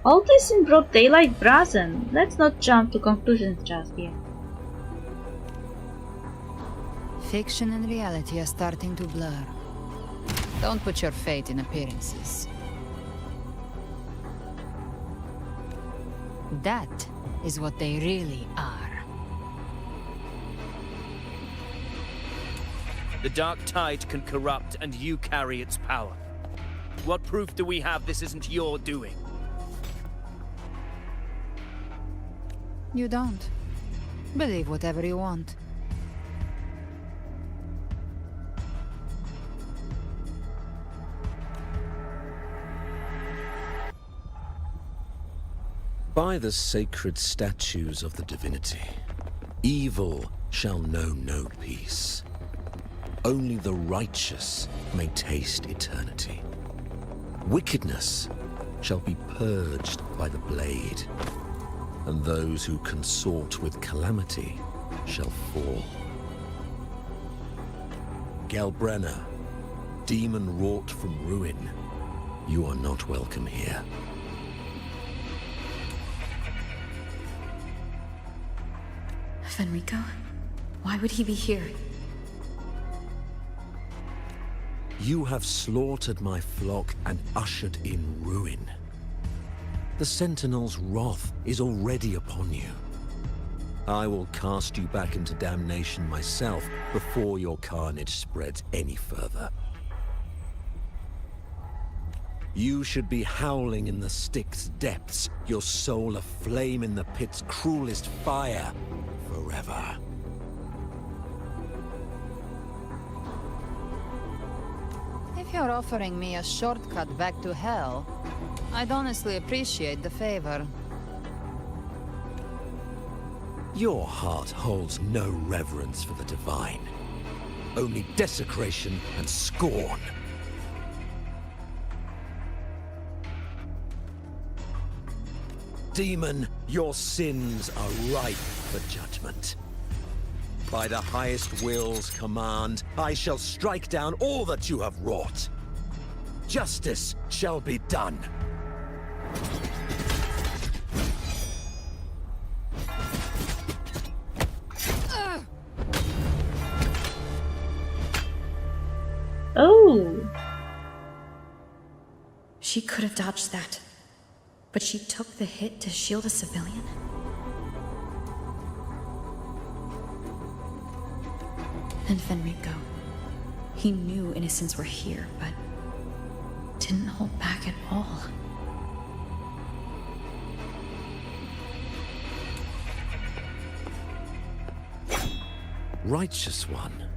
All this in broad daylight, Brazen. Let's not jump to conclusions just yet. Fiction and reality are starting to blur. Don't put your fate in appearances. That is what they really are. The dark tide can corrupt, and you carry its power. What proof do we have this isn't your doing? You don't. Believe whatever you want. By the sacred statues of the divinity, evil shall know no peace. Only the righteous may taste eternity. Wickedness shall be purged by the blade, and those who consort with calamity shall fall. Gelbrenna, demon wrought from ruin, you are not welcome here. Fenrico? Why would he be here? You have slaughtered my flock and ushered in ruin. The Sentinel's wrath is already upon you. I will cast you back into damnation myself before your carnage spreads any further. You should be howling in the Styx's depths, your soul aflame in the pit's cruelest fire, forever. If you're offering me a shortcut back to hell, I'd honestly appreciate the favor. Your heart holds no reverence for the divine. Only desecration and scorn. Demon, your sins are ripe for judgment. By the highest will's command, I shall strike down all that you have wrought. Justice shall be done. Oh! She could have dodged that, but she took the hit to shield a civilian? And Fenrico. He knew innocents were here, but didn't hold back at all. Righteous one,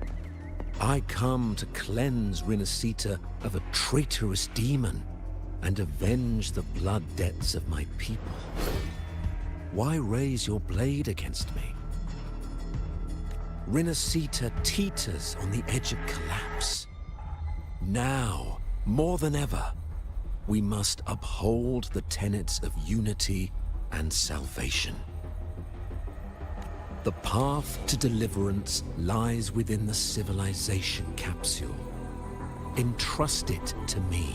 I come to cleanse Rinascita of a traitorous demon and avenge the blood debts of my people. Why raise your blade against me? Rinascita teeters on the edge of collapse. Now, more than ever, we must uphold the tenets of unity and salvation. The path to deliverance lies within the civilization capsule. Entrust it to me.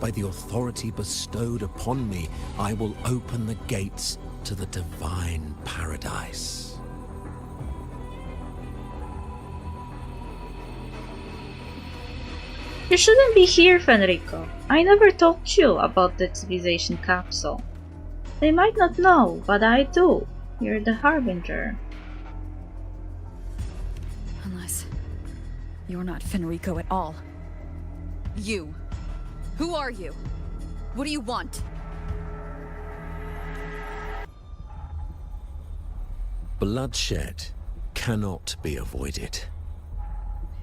By the authority bestowed upon me, I will open the gates to the divine paradise. You shouldn't be here, Fenrico. I never told you about the civilization capsule. They might not know, but I do. You're the Harbinger. Unless you're not Fenrico at all. You. Who are you? What do you want? Bloodshed cannot be avoided.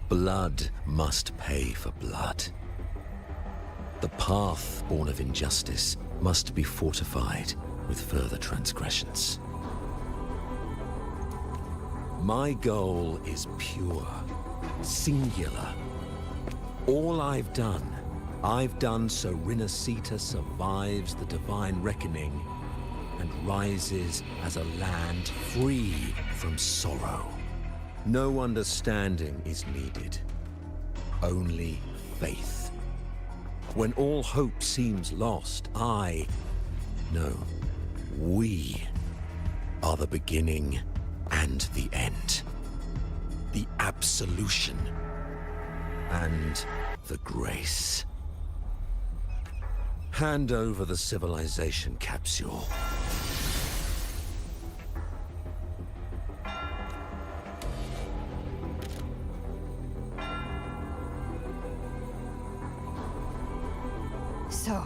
Blood must pay for blood. The path born of injustice must be fortified with further transgressions. My goal is pure, singular. All I've done so Rinascita survives the divine reckoning and rises as a land free from sorrow. No understanding is needed, only faith. When all hope seems lost, we are the beginning and the end. The absolution and the grace. Hand over the civilization capsule. So,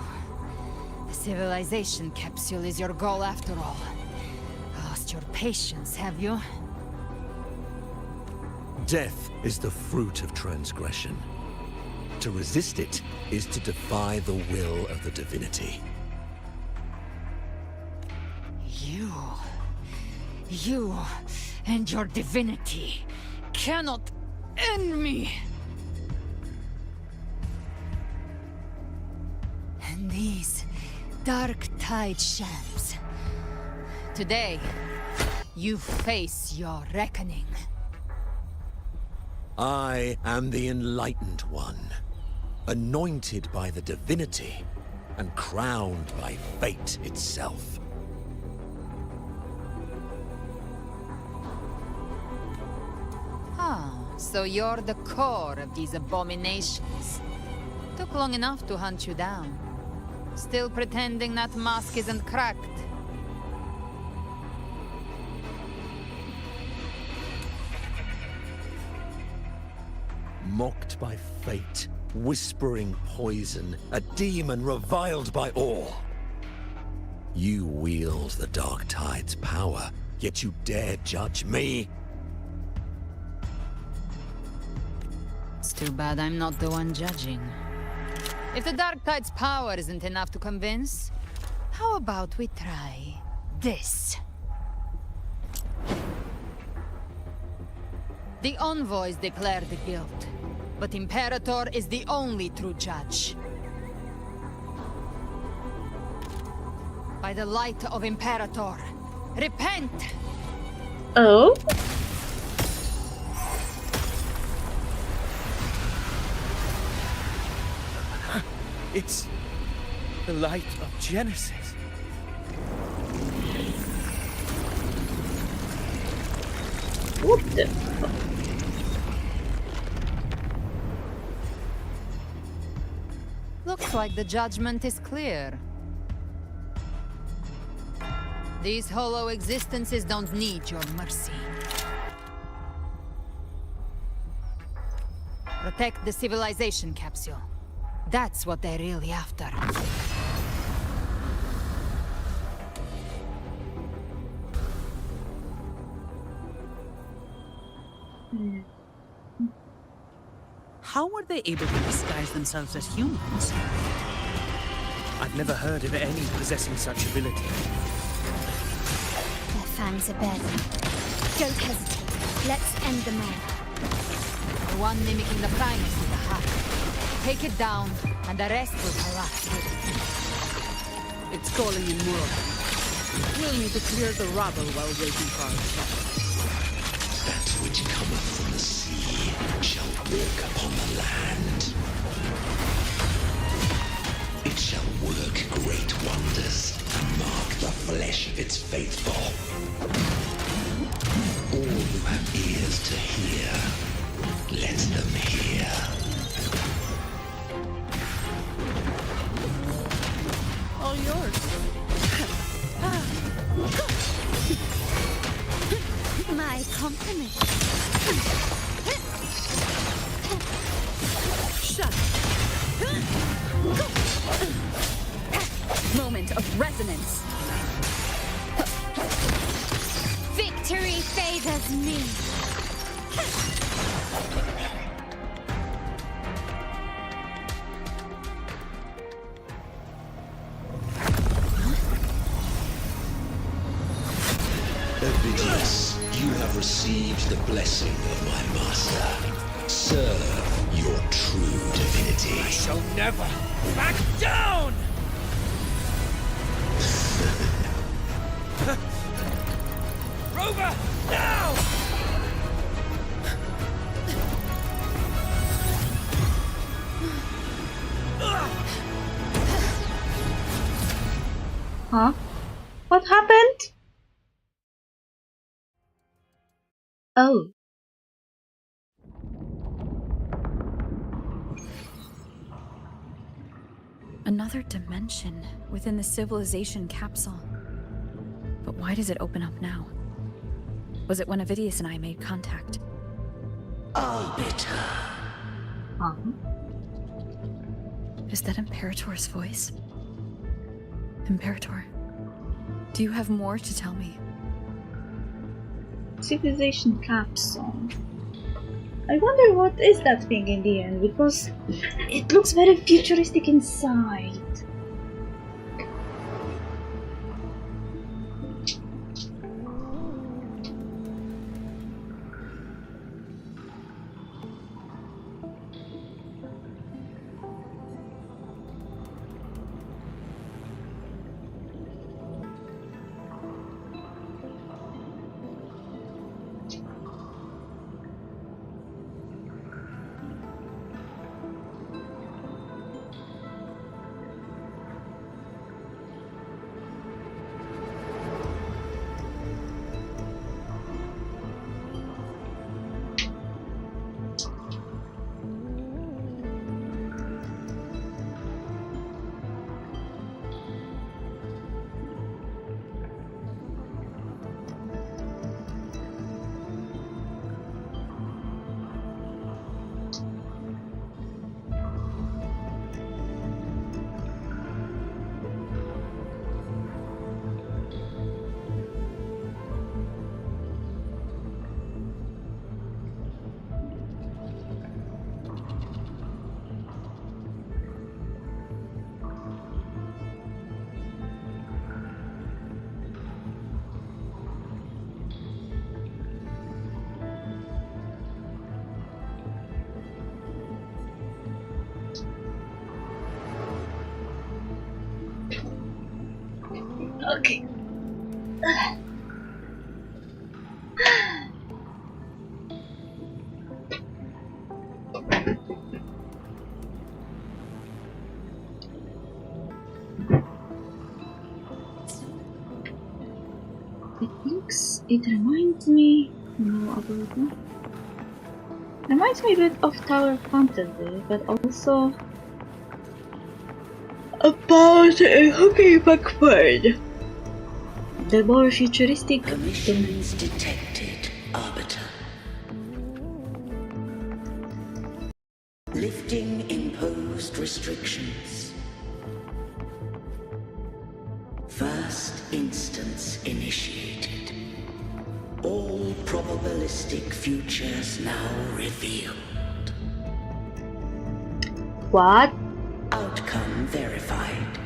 the civilization capsule is your goal after all. Lost your patience, have you? Death is the fruit of transgression. To resist it is to defy the will of the divinity. You and your divinity cannot end me! these dark tide shams. Today, you face your reckoning. I am the Enlightened One, anointed by the divinity and crowned by fate itself. Ah, so you're the core of these abominations. Took long enough to hunt you down. Still pretending that mask isn't cracked. Mocked by fate, whispering poison, a demon reviled by all. You wield the Dark Tide's power, yet you dare judge me? It's too bad I'm not the one judging. If the Dark Tide's power isn't enough to convince, how about we try this? The envoys declare the guilt, but Imperator is the only true judge. By the light of Imperator, repent! Oh? It's the light of Genesis. What the fuck? Looks like the judgment is clear. These hollow existences don't need your mercy. Protect the civilization capsule. That's what they're really after. How were they able to disguise themselves as humans? I've never heard of any possessing such ability. Their fangs are bare. Don't hesitate. Let's end them all. The one mimicking the Primus is the heart. Take it down, and the rest will collapse with it. It's calling in more. We'll need to clear the rubble while waiting for our shot. That which cometh from the sea shall walk upon the land. It shall work great wonders and mark the flesh of its faithful. All who have ears to hear, let them hear. All yours. My compliments. Shut. Moment of resonance. Victory favors me. Ovidius, you have received the blessing of my master. Serve your true divinity. I shall never back down! Rover, now! Huh? What happened? Oh. Another dimension within the civilization capsule. But why does it open up now? Was it when Avidius and I made contact? Arbiter. Huh? Is that Imperator's voice? Imperator, do you have more to tell me? Civilization capsule. I wonder what is that thing in the end, because it looks very futuristic inside. Okay. It reminds me, reminds me a bit of Tower Fantasy, but also about a hockey backward. The more futuristic. Permissions detected, Arbiter. Lifting imposed restrictions. First instance initiated. All probabilistic futures now revealed. What? Outcome verified.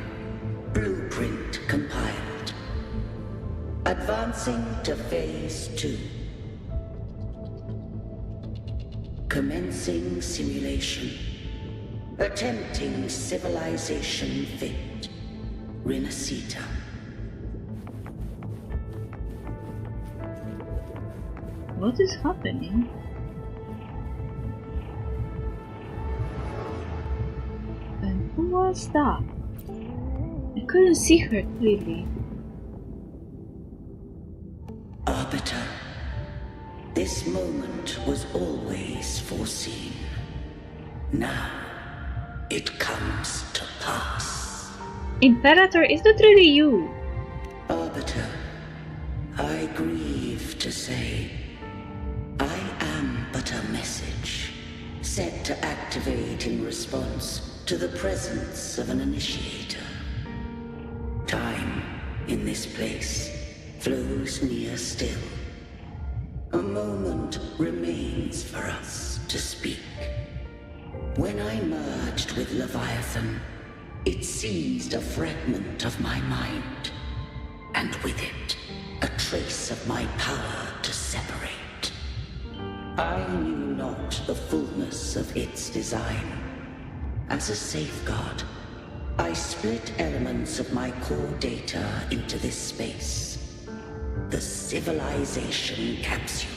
Blueprint compiled. Advancing to Phase 2. Commencing simulation. Attempting civilization fit. Renacita. What is happening? And who was that? I couldn't see her clearly. Arbiter, this moment was always foreseen. Now, it comes to pass. Imperator, is that really you? Arbiter, I grieve to say, I am but a message, set to activate in response to the presence of an initiator. Time, in this place, flows near still. A moment remains for us to speak. When I merged with Leviathan, it seized a fragment of my mind, and with it, a trace of my power to separate. I knew not the fullness of its design. As a safeguard, I split elements of my core data into this space. The Civilization Capsule.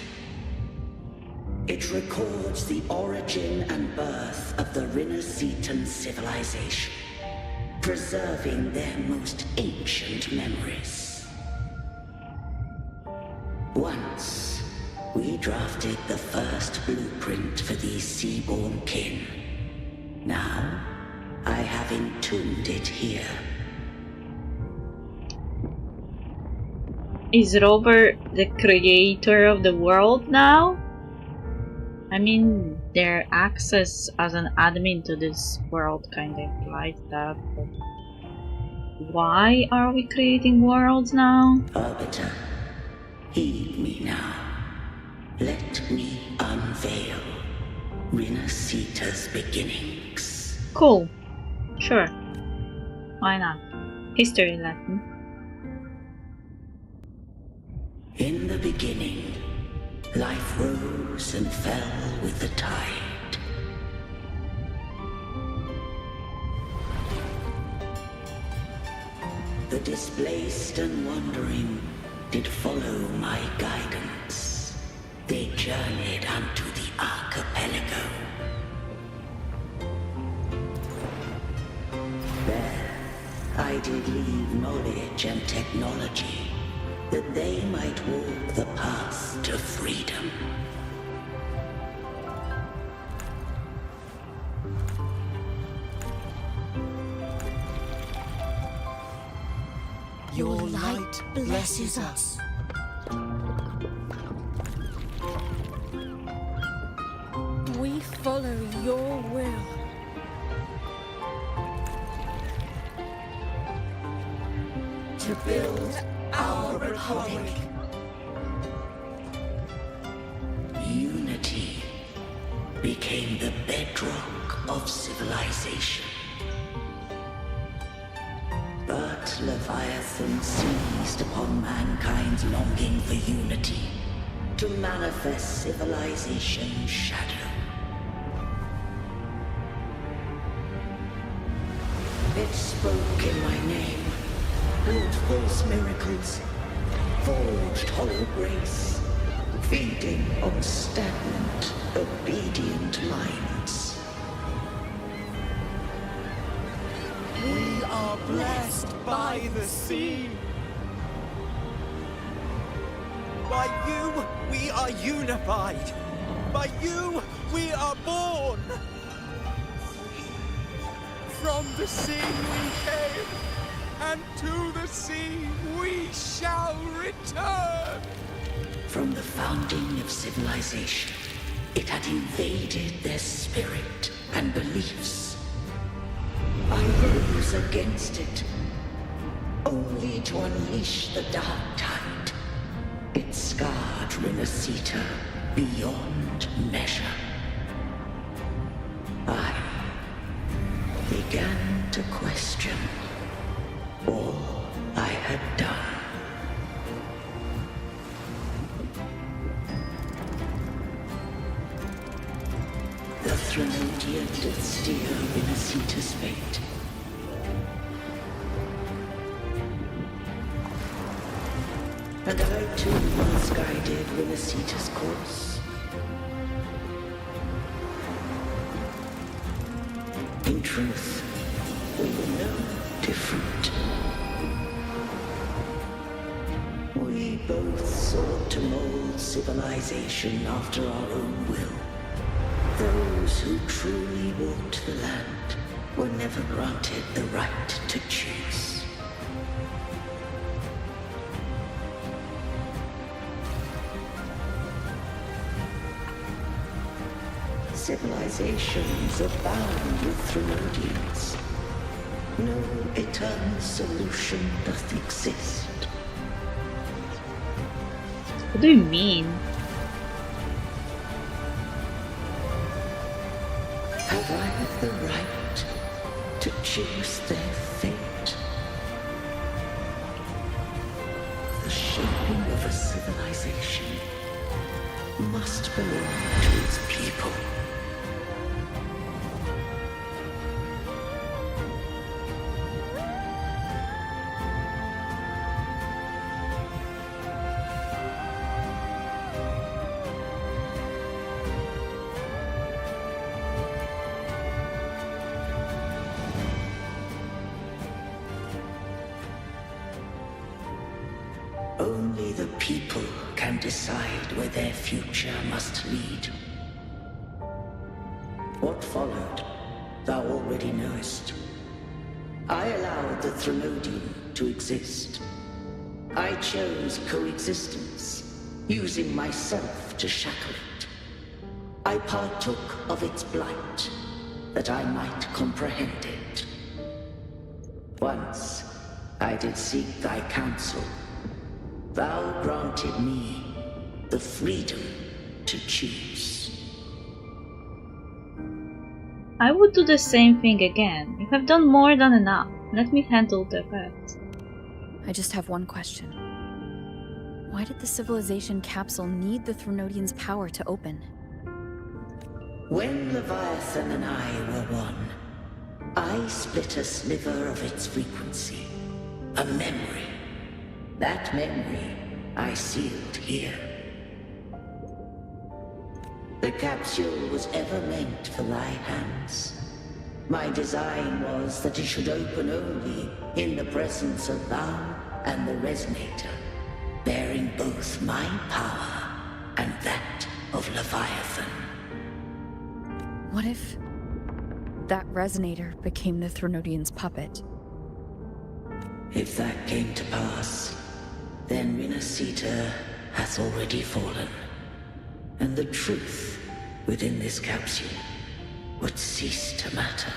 It records the origin and birth of the Renacetan civilization, preserving their most ancient memories. Once, we drafted the first blueprint for these seaborn kin. Now, I have entombed it here. Is Rover the creator of the world now? I mean, their access as an admin to this world kind of implies that, but why are we creating worlds now? Arbiter, heed me now. Let me unveil Renacita's beginnings. Cool. Sure. Why not? History lesson. In the beginning, life rose and fell with the tide. The displaced and wandering did follow my guidance. They journeyed unto the archipelago. There, I did leave knowledge and technology, that they might walk the path to freedom. Your light blesses us. We follow your will. To build our republic. Unity became the bedrock of civilization. But Leviathan seized upon mankind's longing for unity to manifest civilization's shadow. It spoke in my name, wrought false miracles, forged hollow grace, feeding on stagnant, obedient minds. We are blessed by the sea. By you, we are unified. By you, we are born. From the sea we came, and to the sea we shall return. From the founding of civilization, it had invaded their spirit and beliefs. I rose against it, only to unleash the dark tide. It scarred Renacita beyond measure. I began to question all I had done. The Threnodian did steer Renacita's fate. And I too once guided Renacita's course. In truth, we were no different. We both sought to mold civilization after our own will. Those who truly walked the land were never granted the right to choose. Civilizations abound with Threnodians. No eternal solution doth exist. What do you mean? Have I the right to choose their fate? The shaping of a civilization must belong to its people. Only the people can decide where their future must lead. What followed, thou already knowest. I allowed the Threnodian to exist. I chose coexistence, using myself to shackle it. I partook of its blight, that I might comprehend it. Once, I did seek thy counsel. Thou granted me the freedom to choose. I would do the same thing again. You have done more than enough. Let me handle the rest. I just have one question. Why did the civilization capsule need the Threnodian's power to open? When Leviathan and I were one, I split a sliver of its frequency. A memory. That memory I sealed here. The capsule was ever meant for thy hands. My design was that it should open only in the presence of thou and the Resonator, bearing both my power and that of Leviathan. What if that Resonator became the Threnodian's puppet? If that came to pass, then Renacita hath already fallen, and the truth within this capsule would cease to matter.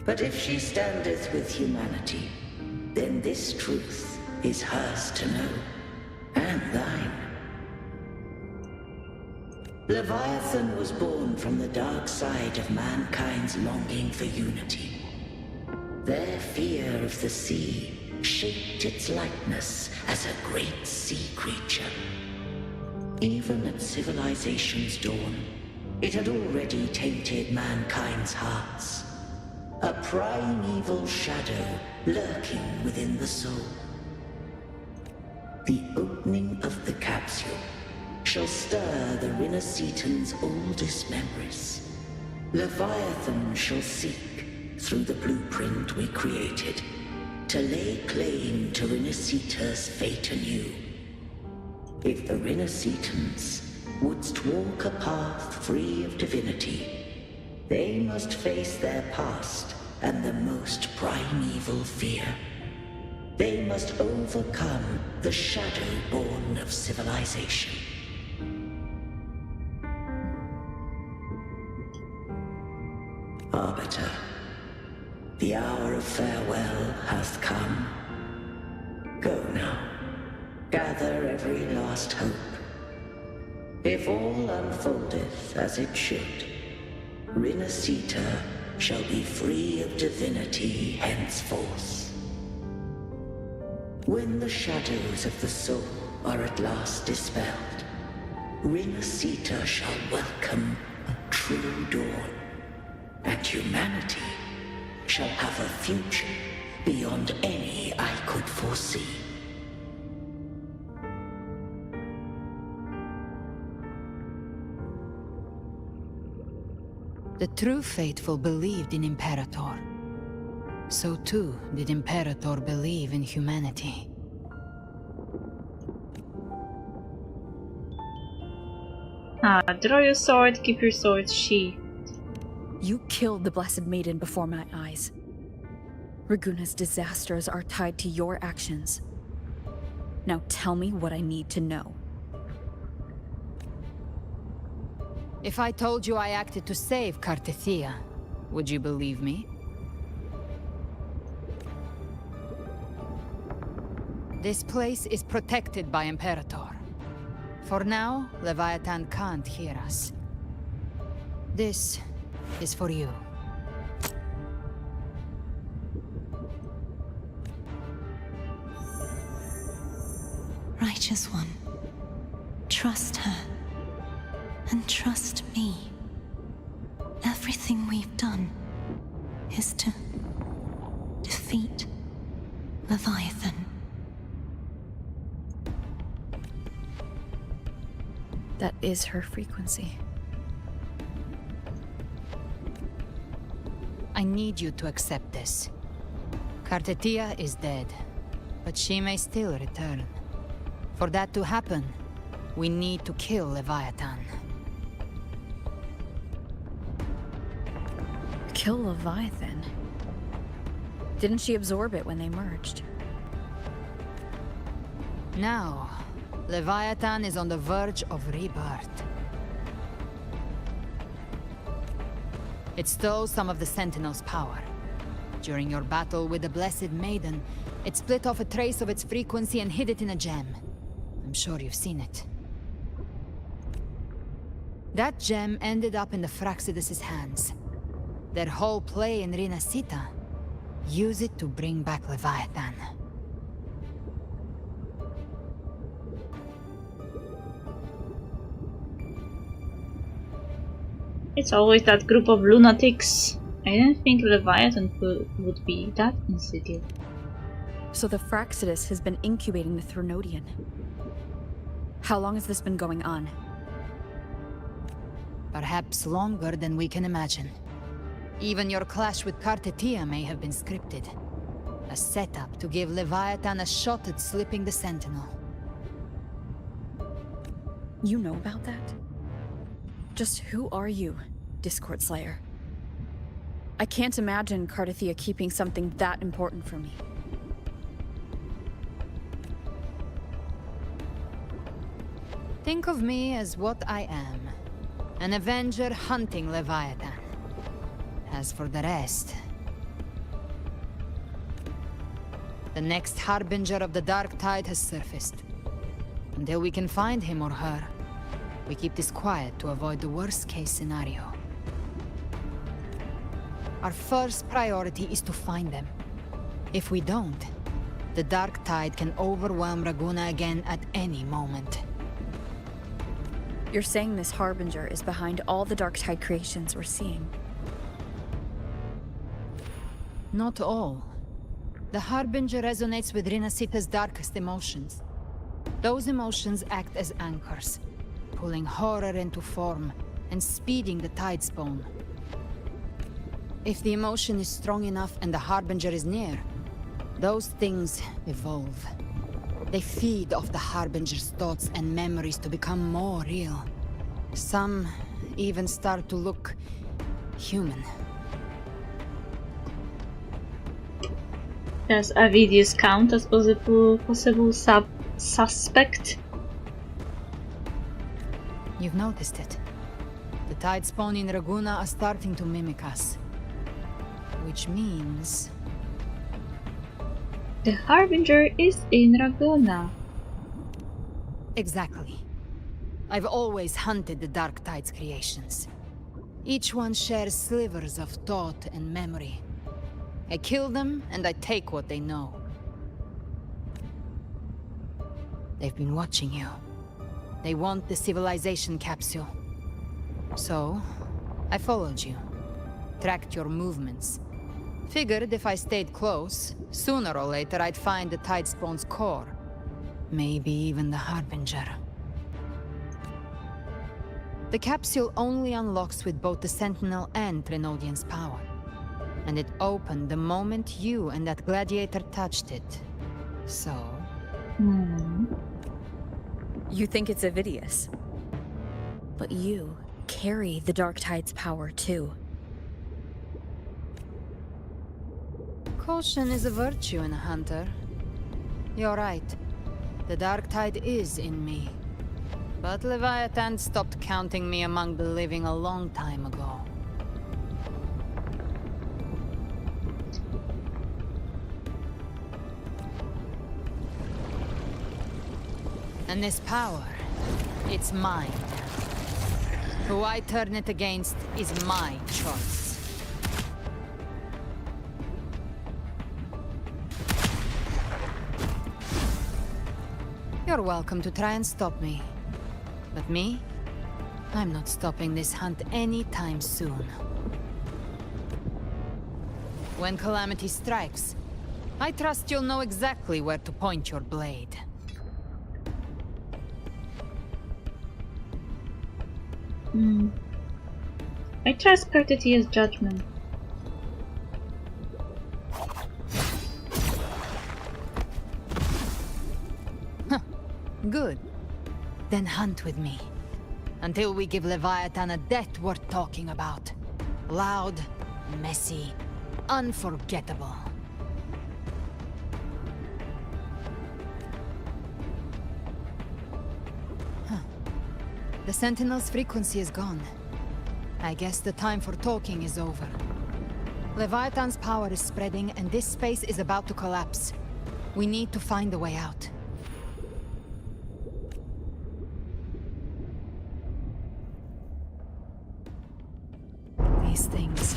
But if she standeth with humanity, then this truth is hers to know, and thine. Leviathan was born from the dark side of mankind's longing for unity. Their fear of the sea shaped its likeness as a great sea creature. Even at civilization's dawn, it had already tainted mankind's hearts. a primeval shadow lurking within the soul. The opening of the capsule shall stir the Rinacetans' oldest memories. Leviathan shall seek, through the blueprint we created, to lay claim to Rinacita's fate anew. If the Rinacetans wouldst walk a path free of divinity, they must face their past and the most primeval fear. They must overcome the shadow born of civilization. Arbiter, the hour of farewell hath come. Go now, gather every last hope. If all unfoldeth as it should, Rinacita shall be free of divinity henceforth. When the shadows of the soul are at last dispelled, Rinacita shall welcome a true dawn, and humanity shall have a future beyond any I could foresee. The true faithful believed in Imperator. So too did Imperator believe in humanity. Draw your sword, keep your sword sheathed. You killed the Blessed Maiden before my eyes. Raguna's disasters are tied to your actions. Now tell me what I need to know. If I told you I acted to save Cartethia, would you believe me? This place is protected by Imperator. For now, Leviathan can't hear us. This is for you. Righteous One, trust her. And trust me. Everything we've done is to defeat Leviathan. That is her frequency. I need you to accept this. Cartethia is dead, but she may still return. For that to happen, we need to kill Leviathan. Kill Leviathan? Didn't she absorb it when they merged? Now, Leviathan is on the verge of rebirth. It stole some of the Sentinel's power. During your battle with the Blessed Maiden, it split off a trace of its frequency and hid it in a gem. I'm sure you've seen it. That gem ended up in the Fraxidus' hands. Their whole play in Rinacita, use it to bring back Leviathan. It's always that group of lunatics. I didn't think Leviathan would be that insidious. So the Fraxidus has been incubating the Thronodian. How long has this been going on? Perhaps longer than we can imagine. Even your clash with Cartethia may have been scripted. A setup to give Leviathan a shot at slipping the Sentinel. You know about that? Just who are you, Discord Slayer? I can't imagine Cartethia keeping something that important from me. Think of me as what I am. An Avenger hunting Leviathan. As for the rest... The next Harbinger of the Dark Tide has surfaced. Until we can find him or her, we keep this quiet to avoid the worst-case scenario. Our first priority is to find them. If we don't, the Dark Tide can overwhelm Raguna again at any moment. You're saying this Harbinger is behind all the Dark Tide creations we're seeing? Not all. The Harbinger resonates with Rinasita's darkest emotions. Those emotions act as anchors, pulling horror into form and speeding the tide spawn. If the emotion is strong enough and the Harbinger is near, those things evolve. They feed off the Harbinger's thoughts and memories to become more real. Some even start to look human. Does Avidius count as possible suspect? You've noticed it. The tide spawn in Raguna are starting to mimic us. Which means... The Harbinger is in Raguna. Exactly. I've always hunted the Dark Tide's creations. Each one shares slivers of thought and memory. I kill them, and I take what they know. They've been watching you. They want the civilization capsule. So, I followed you. Tracked your movements. Figured if I stayed close, sooner or later I'd find the Tidespawn's core. Maybe even the Harbinger. The capsule only unlocks with both the Sentinel and Trinodian's power. And it opened the moment you and that gladiator touched it. So... You think it's Avidius. But you carry the Dark Tide's power, too. Caution is a virtue in a hunter. You're right. The Dark Tide is in me. But Leviathan stopped counting me among the living a long time ago. And this power, it's mine. Who I turn it against is my choice. You're welcome to try and stop me. But me? I'm not stopping this hunt anytime soon. When calamity strikes, I trust you'll know exactly where to point your blade. I trust Courteous judgment. Good. Then hunt with me. Until we give Leviathan a death worth talking about. Loud, messy, unforgettable. The Sentinel's frequency is gone. I guess the time for talking is over. Leviathan's power is spreading and this space is about to collapse. We need to find a way out. These things...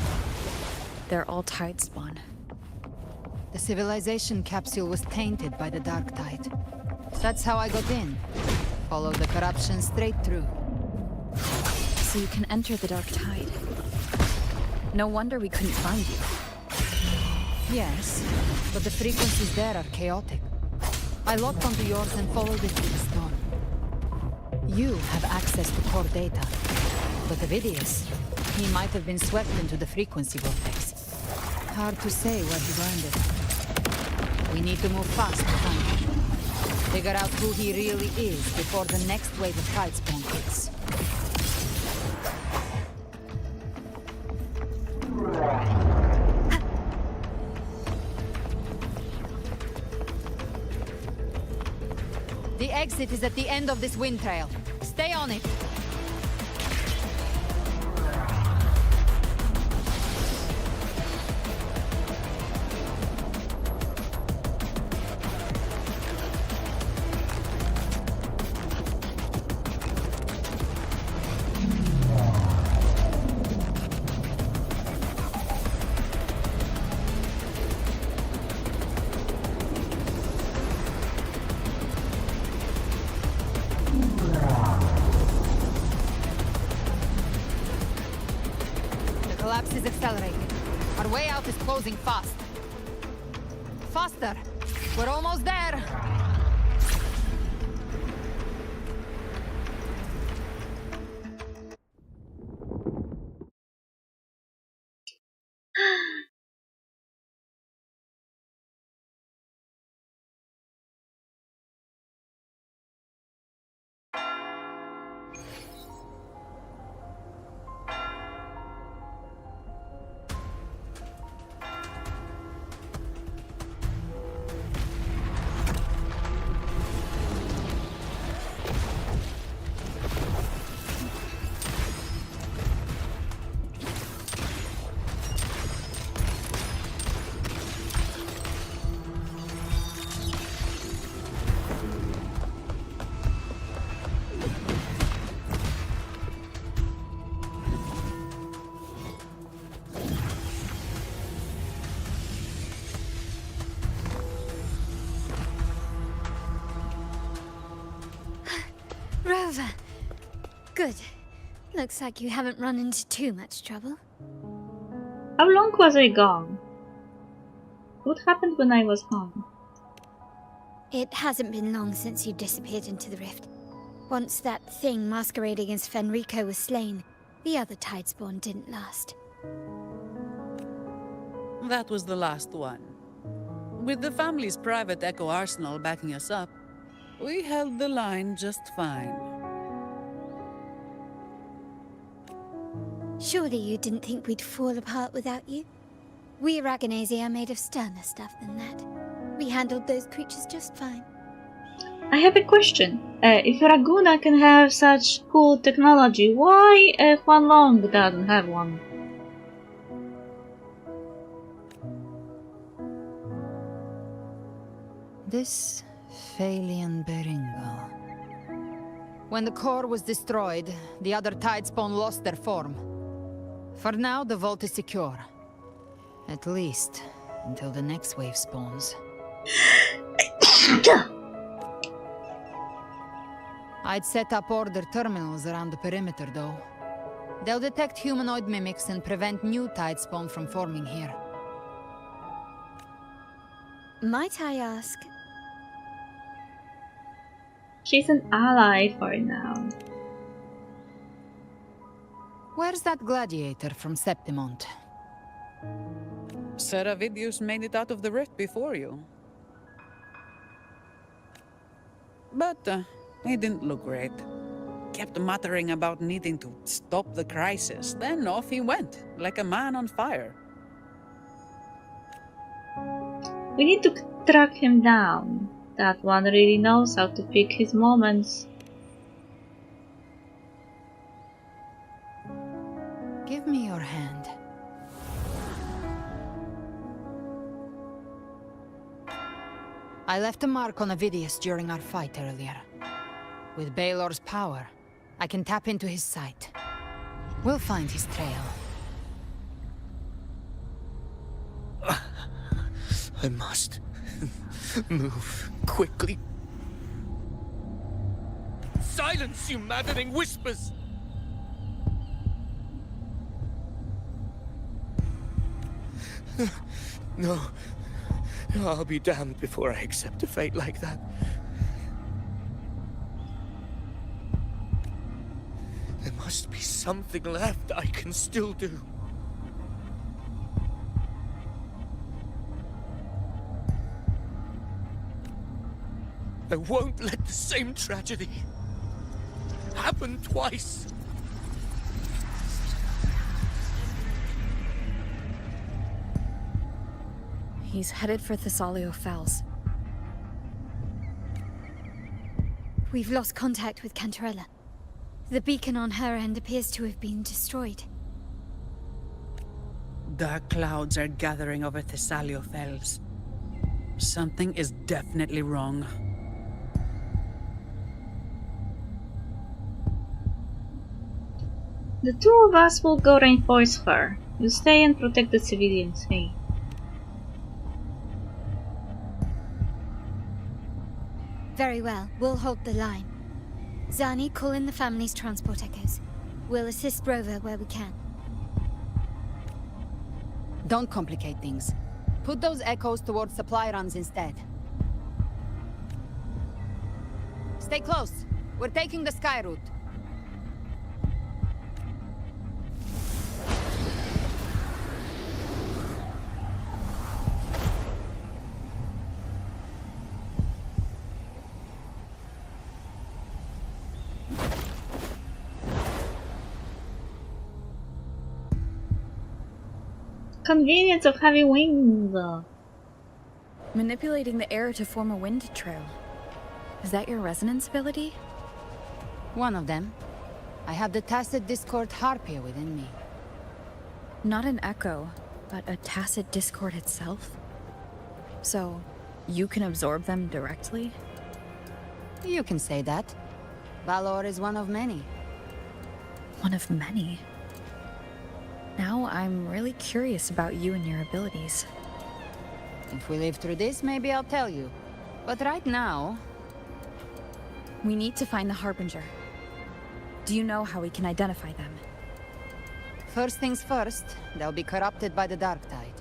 they're all Tidespawn. The civilization capsule was tainted by the Dark Tide. That's how I got in. Followed the corruption straight through. So you can enter the Dark Tide. No wonder we couldn't find you. Yes, but the frequencies there are chaotic. I locked onto yours and followed it through the storm. You have access to core data, but Avidius, he might have been swept into the frequency vortex. Hard to say where he learned it. We need to move fast to find him. Figure out who he really is before the next wave of Tidespawn hits. The exit is at the end of this wind trail. Stay on it. The collapse is accelerating. Our way out is closing fast. Faster! We're almost there! Rover. Good. Looks like you haven't run into too much trouble. How long was I gone? What happened when I was home? It hasn't been long since you disappeared into the rift. Once that thing masquerading as Fenrico was slain, the other Tidespawn didn't last. That was the last one. With the family's private Echo Arsenal backing us up, we held the line just fine. Surely you didn't think we'd fall apart without you? We Aragonese are made of sterner stuff than that. We handled those creatures just fine. I have a question. If Raguna can have such cool technology, why Huan Long doesn't have one? This Phalian Beringal. When the core was destroyed, the other Tidespawn lost their form. For now, the vault is secure. At least, until the next wave spawns. I'd set up order terminals around the perimeter, though. They'll detect humanoid mimics and prevent new Tidespawn from forming here. Might I ask? She's an ally for now. Where's that gladiator from Septimont? Seravidius made it out of the rift before you. But he didn't look great. Kept muttering about needing to stop the crisis, then off he went, like a man on fire. We need to track him down. That one really knows how to pick his moments. Give me your hand. I left a mark on Avidius during our fight earlier. With Baelor's power, I can tap into his sight. We'll find his trail. I must move quickly. Silence, you maddening whispers! No. I'll be damned before I accept a fate like that. There must be something left I can still do. I won't let the same tragedy happen twice. He's headed for Thessalio Fells. We've lost contact with Cantarella. The beacon on her end appears to have been destroyed. Dark clouds are gathering over Thessalio Fells. Something is definitely wrong. The two of us will go reinforce her. You stay and protect the civilians, hey? Very well, we'll hold the line. Zani, call in the family's transport echoes. We'll assist Rover where we can. Don't complicate things. Put those echoes towards supply runs instead. Stay close. We're taking the sky route. Convenience of having wings. Manipulating the air to form a wind trail. Is that your resonance ability? One of them. I have the tacit discord harpia within me. Not an echo, but a tacit discord itself? So, you can absorb them directly? You can say that. Valor is one of many. One of many? Now I'm really curious about you and your abilities. If we live through this, maybe I'll tell you. But right now... We need to find the Harbinger. Do you know how we can identify them? First things first, they'll be corrupted by the dark tide.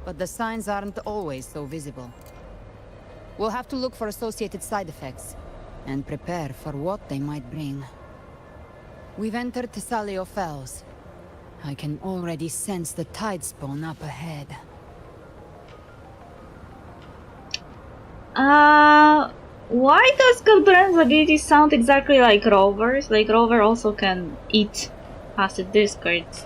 But the signs aren't always so visible. We'll have to look for associated side effects, and prepare for what they might bring. We've entered Thessalio Fells. I can already sense the tide spawn up ahead. Why does Galbran's ability sound exactly like Rover's? Like Rover also can eat acid discards.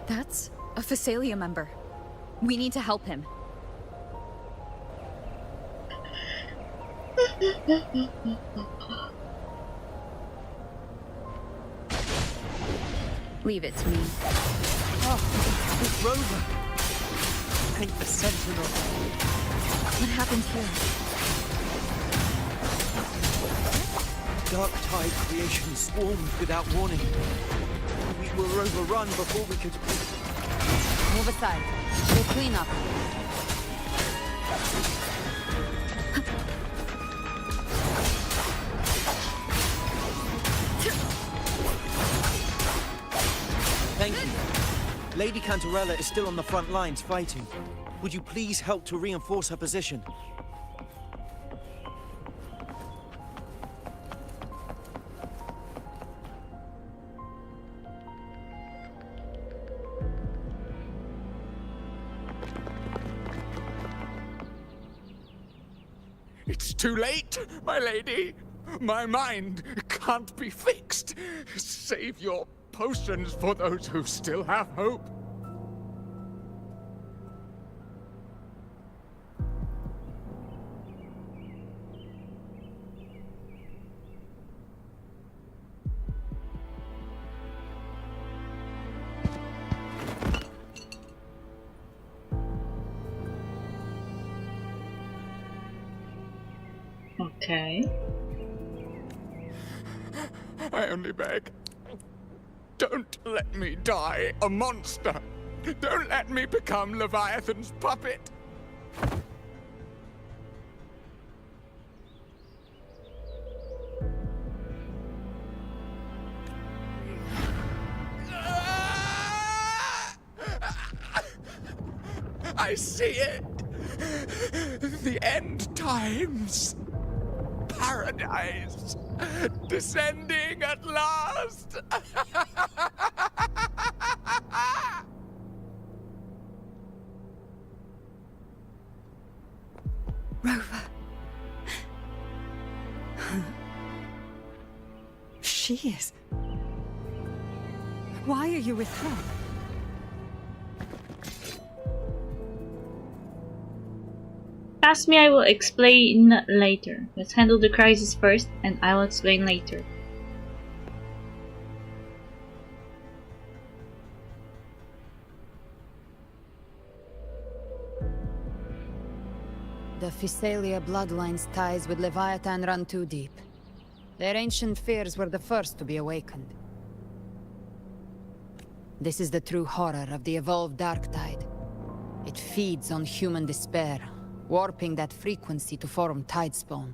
That's a Phasalia member. We need to help him. Leave it to me. Oh, it's Rover. Ain't the Sentinel. What happened here? Dark tide creation swarmed without warning. We were overrun before we could... Move aside. We'll clean up. Thank you. Lady Cantarella is still on the front lines fighting. Would you please help to reinforce her position? It's too late, my lady. My mind can't be fixed. Save your potions for those who still have hope. Okay. I only beg. Don't let me die a monster. Don't let me become Leviathan's puppet. I see it. The end times. Paradise. Descending at last. Rover. She is. Why are you with her? Ask me, I will explain later. Let's handle the crisis first, and I will explain later. The Phasalia bloodline's ties with Leviathan run too deep. Their ancient fears were the first to be awakened. This is the true horror of the evolved dark tide. It feeds on human despair, warping that frequency to form tidespawn.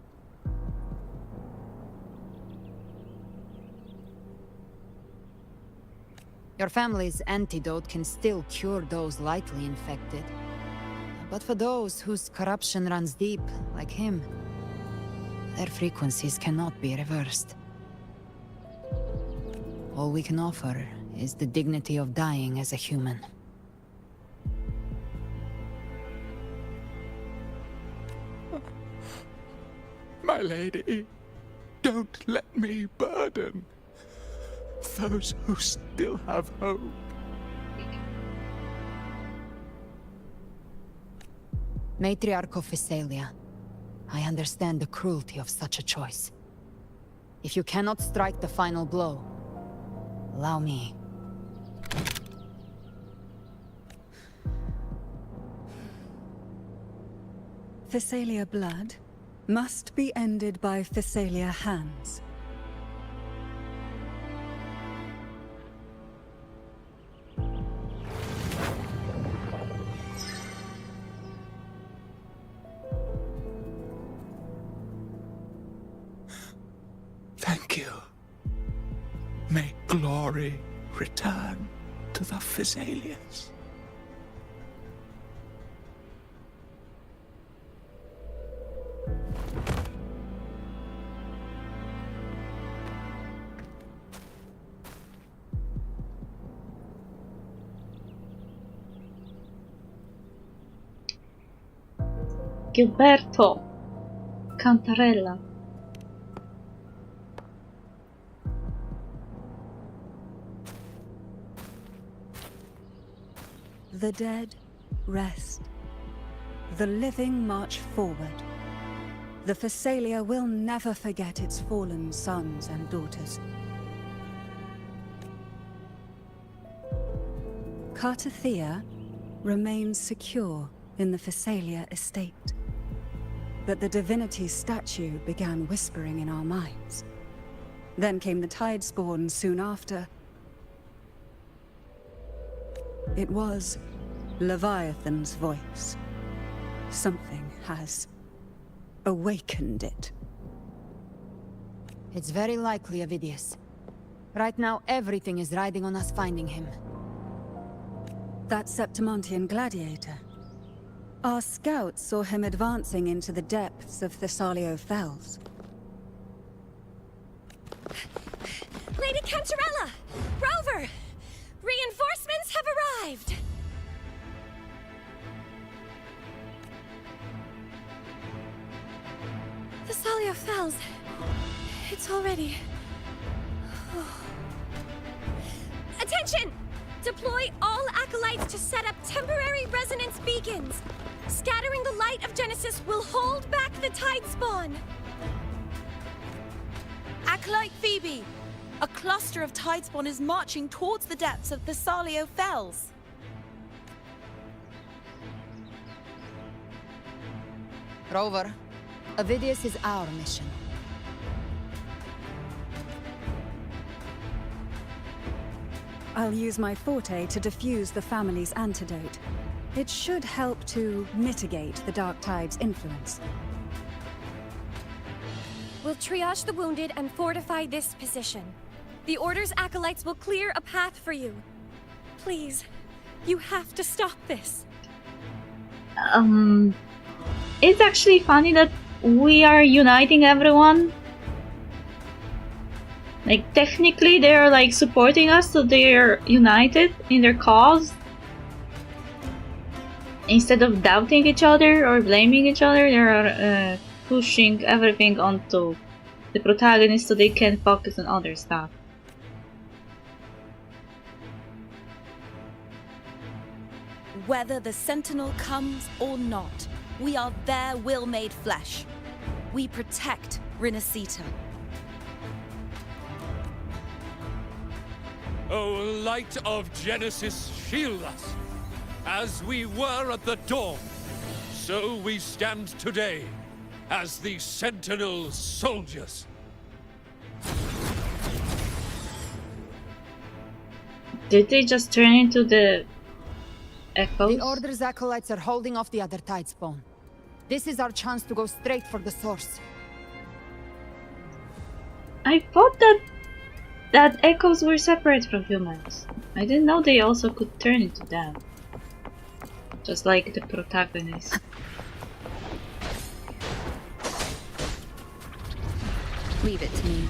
Your family's antidote can still cure those lightly infected. But for those whose corruption runs deep, like him, their frequencies cannot be reversed. All we can offer is the dignity of dying as a human. My lady, don't let me burden those who still have hope. Matriarch of Physalia, I understand the cruelty of such a choice. If you cannot strike the final blow, allow me. Physalia blood must be ended by Physalia hands. Thank you. May glory return to the Physalians. Gilberto Cantarella. The dead rest. The living march forward. The Physalia will never forget its fallen sons and daughters. Cartathea remains secure in the Physalia estate. But the divinity's statue began whispering in our minds. Then came the Tidespawn soon after. It was Leviathan's voice. Something has awakened it. It's very likely, Avidius. Right now, everything is riding on us finding him. That Septimontian gladiator. Our scouts saw him advancing into the depths of Thessalio Fells. Lady Cantarella! Rover! Reinforcements have arrived! Thessalio Fells. It's already... Attention! Deploy all acolytes to set up temporary resonance beacons. Scattering the light of Genesis will hold back the Tidespawn. Acolyte Phoebe! A cluster of Tidespawn is marching towards the depths of Thessalio Fells. Rover, Avidius is our mission. I'll use my forte to defuse the family's antidote. It should help to mitigate the Dark Tide's influence. We'll triage the wounded and fortify this position. The Order's acolytes will clear a path for you. Please, you have to stop this. It's actually funny that we are uniting everyone. Like, technically they are like supporting us, so they are united in their cause. Instead of doubting each other or blaming each other, they are pushing everything onto the protagonist so they can focus on other stuff. Whether the Sentinel comes or not, we are their will made flesh. We protect Rinasita. O light of Genesis, shield us. As we were at the dawn, so we stand today as the Sentinel soldiers. Did they just turn into the echoes? The Order's acolytes are holding off the other Tidespawn. This is our chance to go straight for the source. I thought that echoes were separate from humans. I didn't know they also could turn into that. Just like the protagonist. Leave it to me.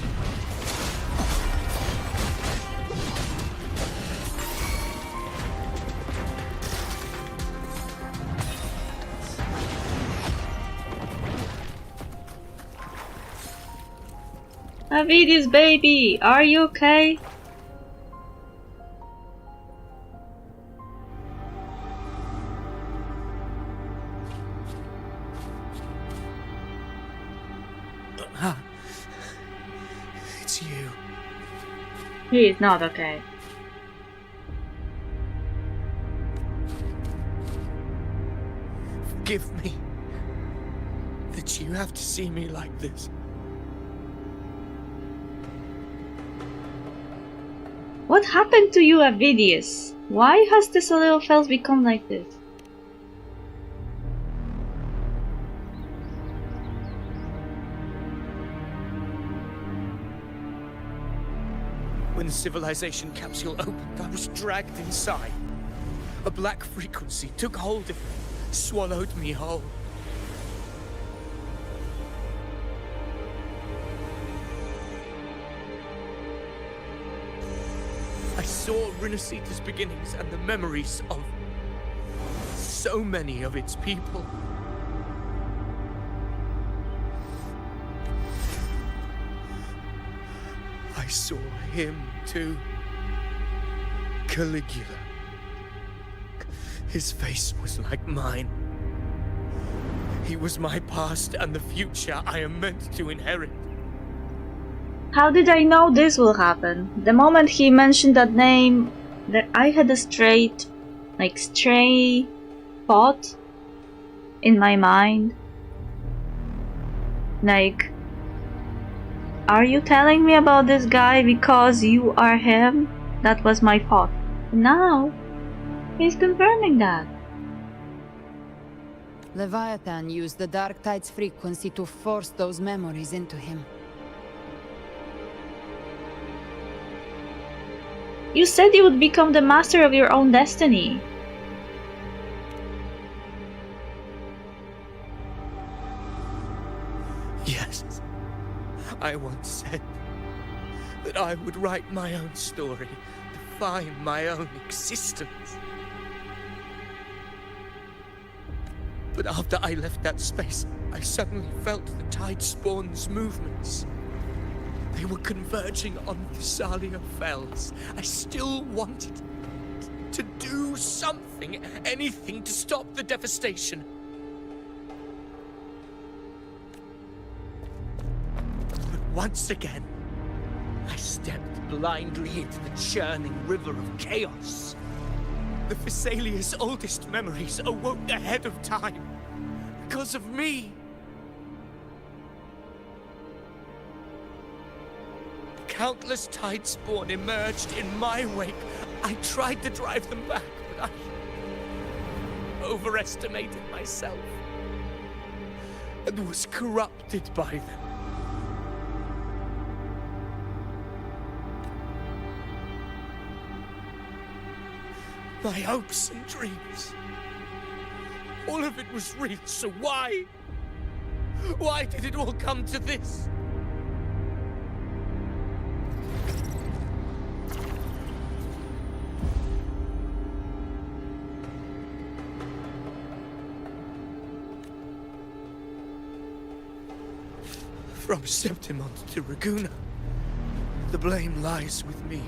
Avidi's baby, are you okay? It's you. He is not okay. Forgive me that you have to see me like this. What happened to you, Avidius? Why has this little fels become like this? When the civilization capsule opened, I was dragged inside. A black frequency took hold of me, swallowed me whole. I saw Rinasita's beginnings and the memories of so many of its people. I saw him too. Caligula. His face was like mine. He was my past and the future I am meant to inherit. How did I know this will happen? The moment he mentioned that name, that I had a stray thought in my mind. Like, are you telling me about this guy because you are him? That was my thought. Now, he's confirming that. Leviathan used the Dark Tide's frequency to force those memories into him. You said you would become the master of your own destiny. Yes, I once said that I would write my own story, define my own existence. But after I left that space, I suddenly felt the Tide Spawn's movements. They were converging on Thessalia Fells. I still wanted to do something, anything to stop the devastation. But once again, I stepped blindly into the churning river of chaos. The Thessalia's oldest memories awoke ahead of time. Because of me. Countless Tide Spawn emerged in my wake. I tried to drive them back, but I overestimated myself and was corrupted by them. My hopes and dreams, all of it was real, so why? Why did it all come to this? From Septimont to Raguna, the blame lies with me.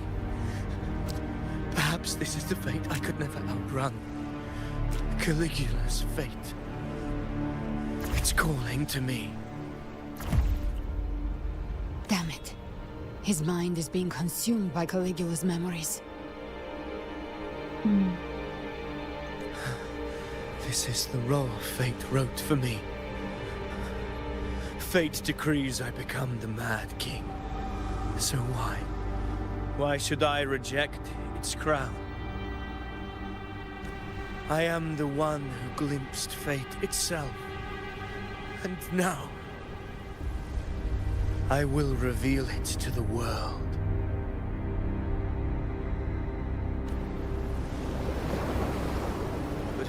Perhaps this is the fate I could never outrun. Caligula's fate. It's calling to me. Damn it. His mind is being consumed by Caligula's memories. This is the role fate wrote for me. Fate decrees I become the Mad King. So why? Why should I reject its crown? I am the one who glimpsed fate itself. And now, I will reveal it to the world.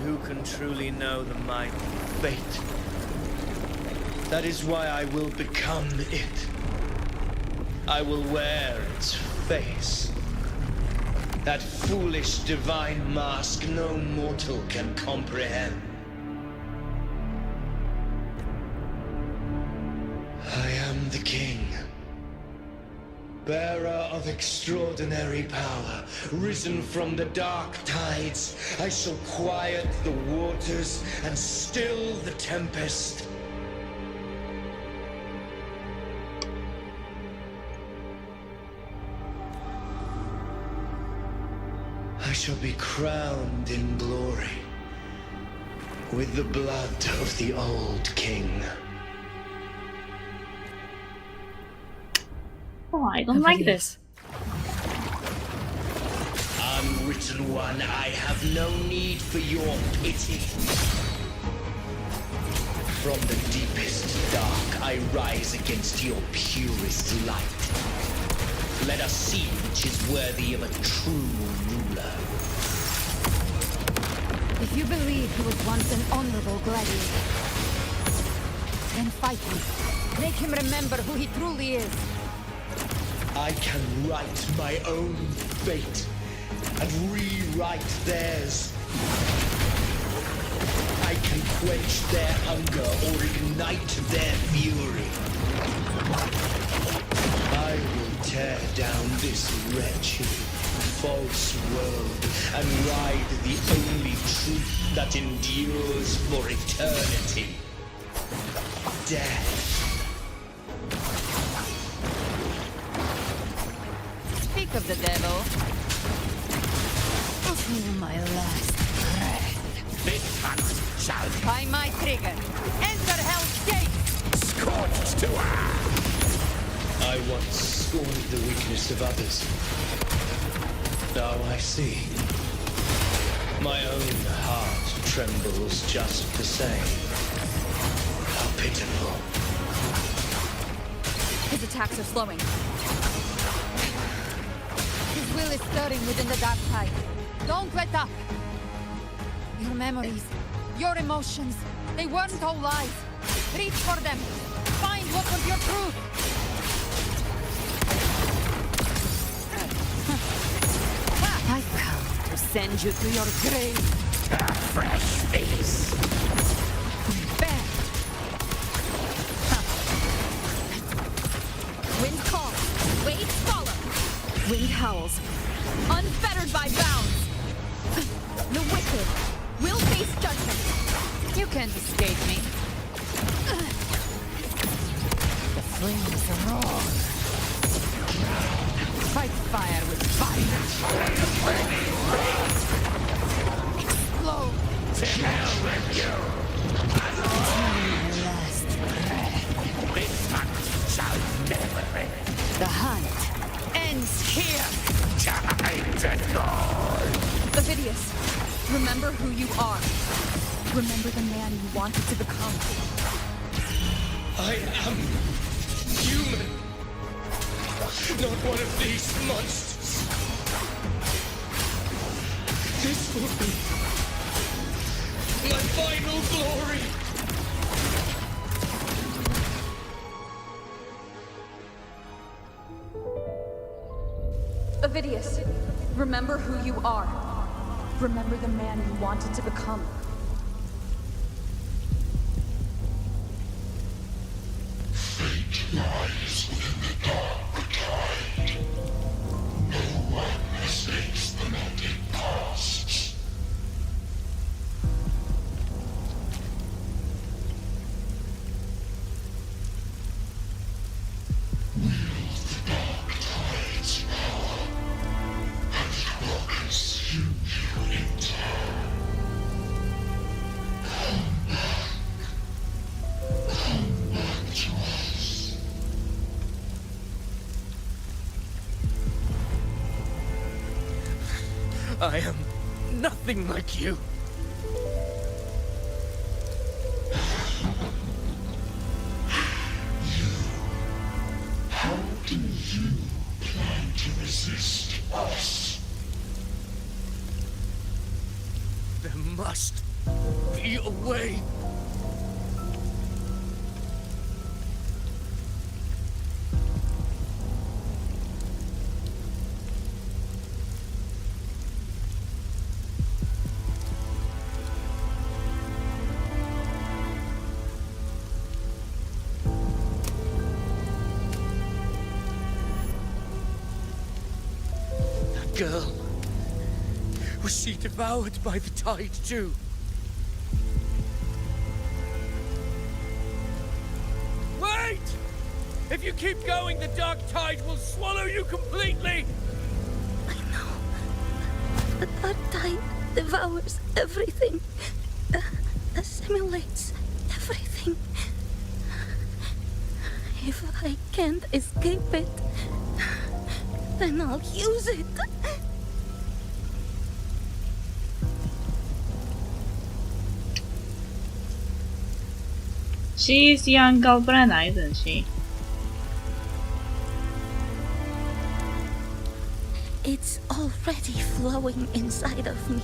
who can truly know the might of fate. That is why I will become it. I will wear its face. That foolish divine mask no mortal can comprehend. I am the king, bearer of extraordinary power, risen from the dark tides. I shall quiet the waters and still the tempest. I shall be crowned in glory with the blood of the old king. Oh, I don't like this. Unwritten one, I have no need for your pity. From the deepest dark, I rise against your purest light. Let us see which is worthy of a true ruler. If you believe he was once an honorable gladiator, then fight him. Make him remember who he truly is. I can write my own fate and rewrite theirs. I can quench their hunger or ignite their fury. I will tear down this wretched, false world and ride the only truth that endures for eternity. Death. Speak of the devil. To my last breath. This hunt shall By my trigger. Enter Hell's Gate! scorched to earth. I once scorned the weakness of others. Now I see. My own heart trembles just the same. How pitiful. His attacks are slowing. His will is stirring within the dark tide. Don't let up! Your memories, your emotions, they weren't all lies. Reach for them. Find what was your truth. I've come to send you to your grave. A fresh face. Bear. Wind calls, waves follow. Wind howls, unfettered by bounds. The wicked will face judgment. You can't escape me. The flames roar. Fight fire with fire. Explode. To hell with you. Until my last breath. This hunt shall never end. The hunt ends here. Time to go. Ovidius, remember who you are. Remember the man you wanted to become. I am human. Not one of these monsters. This will be my final glory. Ovidius, remember who you are. Remember the man you wanted to become. Fate lies within the dark tide. No one escapes the melting past. Wield the dark tide's power, and it will consume you in turn. Come back to us. I am nothing like you. How do you plan to resist us? There must me away. Girl. Was she devoured by the tide too? Wait! If you keep going, the dark tide will swallow you completely! I know. The dark tide devours everything. Assimilates everything. If I can't escape it, then I'll use it. She's young Galbrena, isn't she? It's already flowing inside of me.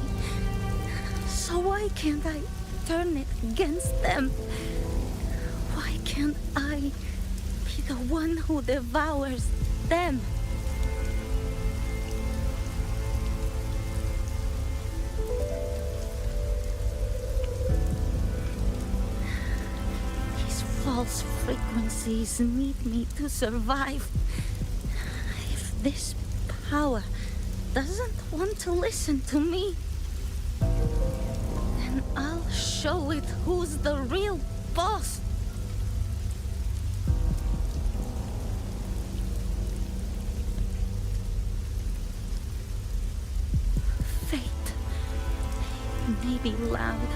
So why can't I turn it against them? Why can't I be the one who devours them? False frequencies need me to survive. If this power doesn't want to listen to me, then I'll show it who's the real boss. Fate may be loud,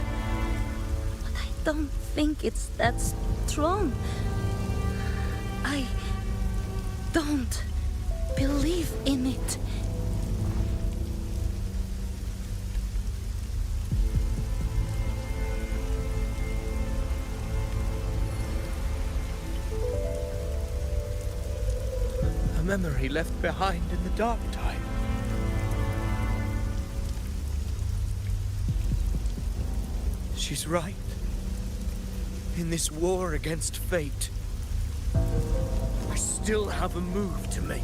but I don't think it's that strong. I don't believe in it. A memory left behind in the dark tide. She's right. In this war against fate, I still have a move to make.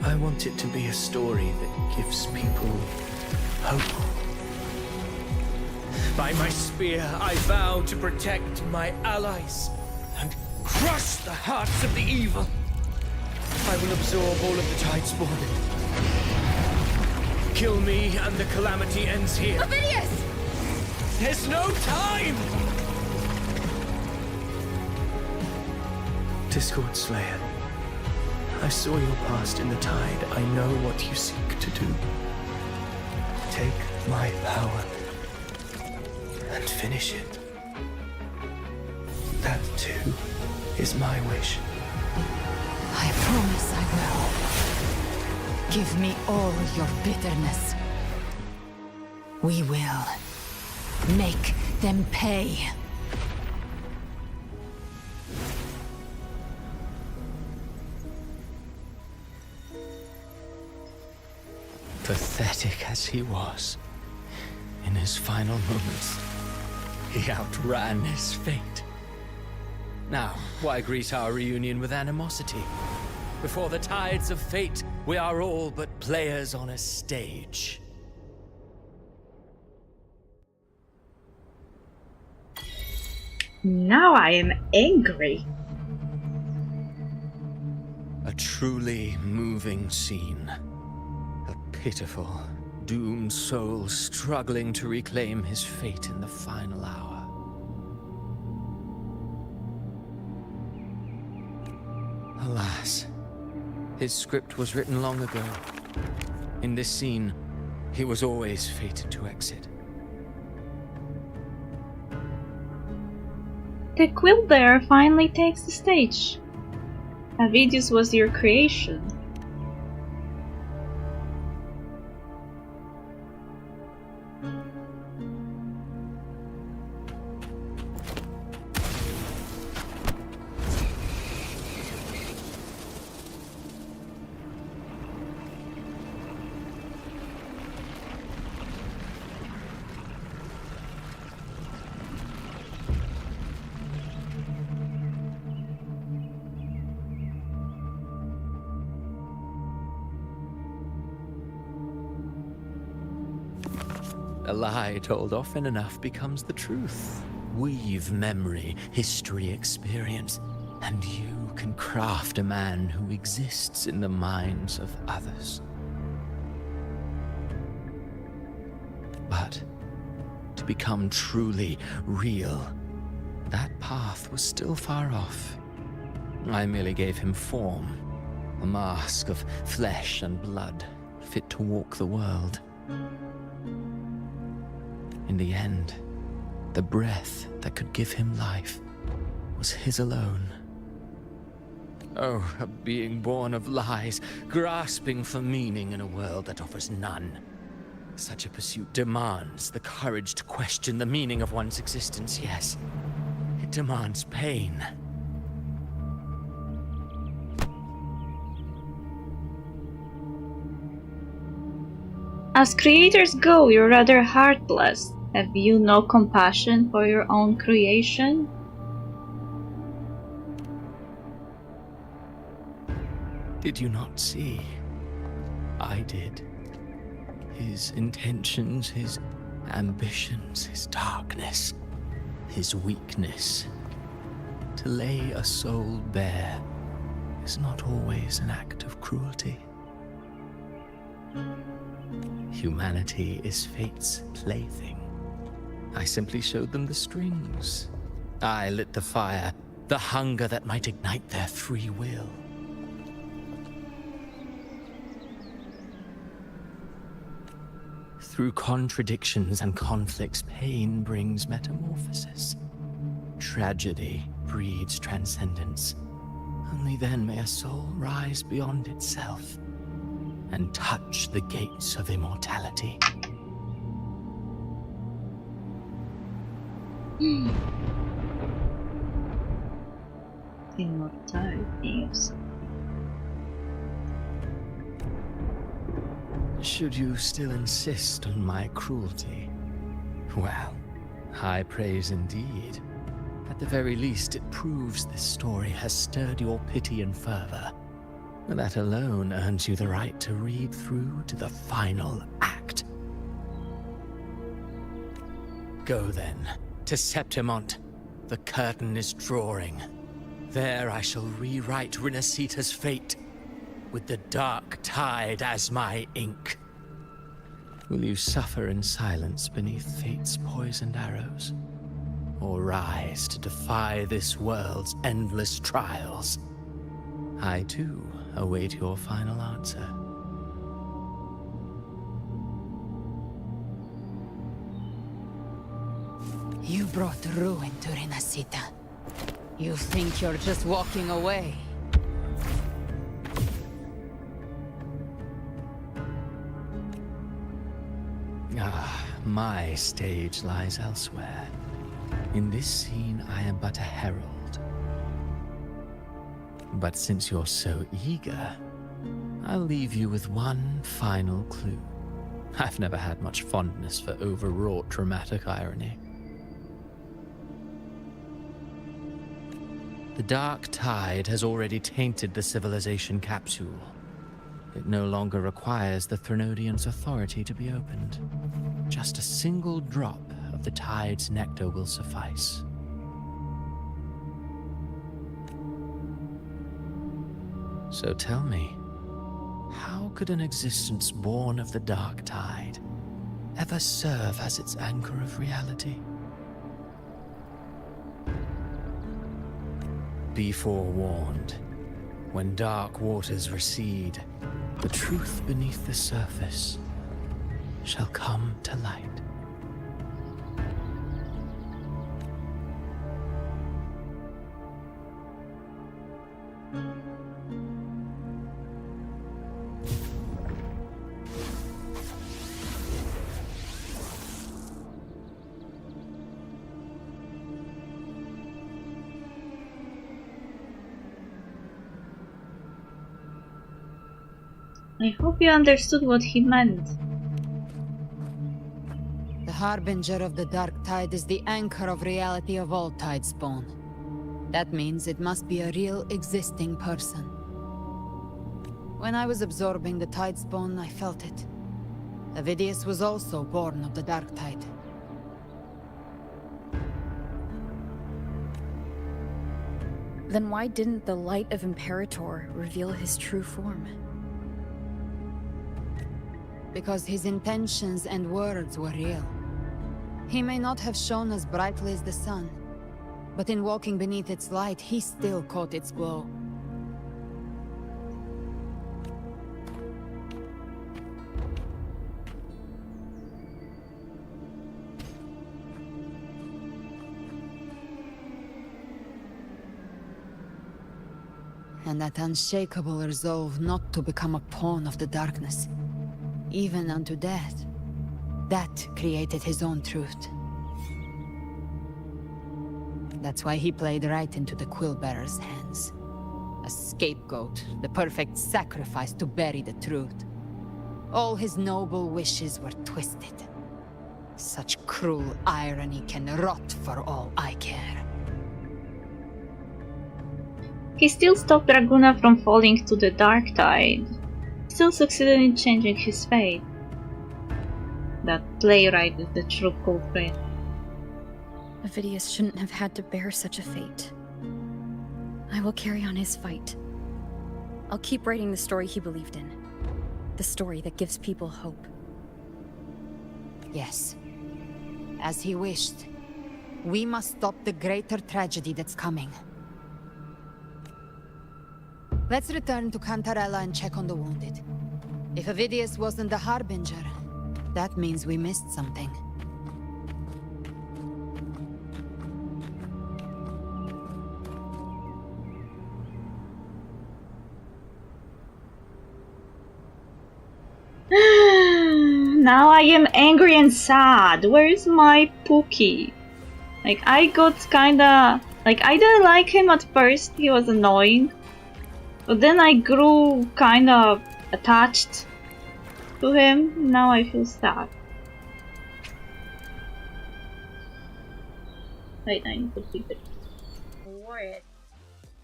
I want it to be a story that gives people hope. By my spear, I vow to protect my allies and crush the hearts of the evil. I will absorb all of the tide spawn. Kill me and the calamity ends here. Ovidius! There's no time! Discord Slayer, I saw your past in the tide. I know what you seek to do. Take my power and finish it. That too is my wish. I promise I will. Give me all your bitterness. We will make them pay. Pathetic as he was, in his final moments, he outran his fate. Now, why greet our reunion with animosity? Before the tides of fate, we are all but players on a stage. Now I am angry. A truly moving scene. A pitiful, doomed soul struggling to reclaim his fate in the final hour. Alas, his script was written long ago. In this scene, he was always fated to exit. The quilt bearer finally takes the stage. Avidius was your creation. A lie told often enough becomes the truth. Weave memory, history, experience, and you can craft a man who exists in the minds of others. But to become truly real, that path was still far off. I merely gave him form, a mask of flesh and blood, fit to walk the world. In the end, the breath that could give him life was his alone. Oh, a being born of lies, grasping for meaning in a world that offers none. Such a pursuit demands the courage to question the meaning of one's existence, yes. It demands pain. As creators go, you're rather heartless. Have you no compassion for your own creation? Did you not see? I did. His intentions, his ambitions, his darkness, his weakness. To lay a soul bare is not always an act of cruelty. Humanity is fate's plaything. I simply showed them the strings. I lit the fire, the hunger that might ignite their free will. Through contradictions and conflicts, pain brings metamorphosis. Tragedy breeds transcendence. Only then may a soul rise beyond itself and touch the gates of immortality. Immortality. Should you still insist on my cruelty? Well, high praise indeed. At the very least, it proves this story has stirred your pity and fervor. That alone earns you the right to read through to the final act. Go then, to Septimont. The curtain is drawing. There I shall rewrite Renacita's fate, with the dark tide as my ink. Will you suffer in silence beneath fate's poisoned arrows? Or rise to defy this world's endless trials? I too await your final answer. You brought ruin to Renacita. You think you're just walking away? Ah, my stage lies elsewhere. In this scene, I am but a herald. But since you're so eager, I'll leave you with one final clue. I've never had much fondness for overwrought dramatic irony. The dark tide has already tainted the civilization capsule. It no longer requires the Threnodians' authority to be opened. Just a single drop of the tide's nectar will suffice. So tell me, how could an existence born of the dark tide ever serve as its anchor of reality? Be forewarned. When dark waters recede, the truth beneath the surface shall come to light. I hope you understood what he meant. The harbinger of the dark tide is the anchor of reality of all tidespawn. That means it must be a real existing person. When I was absorbing the tidespawn, I felt it. Avidius was also born of the Dark Tide. Then why didn't the light of Imperator reveal his true form? Because his intentions and words were real. He may not have shone as brightly as the sun, but in walking beneath its light, he still caught its glow. And that unshakable resolve not to become a pawn of the darkness, even unto death, that created his own truth. That's why he played right into the Quill-Bearer's hands. A scapegoat, the perfect sacrifice to bury the truth. All his noble wishes were twisted. Such cruel irony can rot for all I care. He still stopped Draguna from falling to the Dark Tide. Still succeeded in changing his fate. That playwright is the true culprit. Avidius shouldn't have had to bear such a fate. I will carry on his fight. I'll keep writing the story he believed in. The story that gives people hope. Yes. As he wished. We must stop the greater tragedy that's coming. Let's return to Cantarella and check on the wounded. If Avidius wasn't the Harbinger, that means we missed something. Now I am angry and sad. Where's my Pookie? Like, I got kinda... Like, I didn't like him at first. He was annoying. But then I grew kind of attached to him. Now I feel sad. Wait, I need to keep it. Word.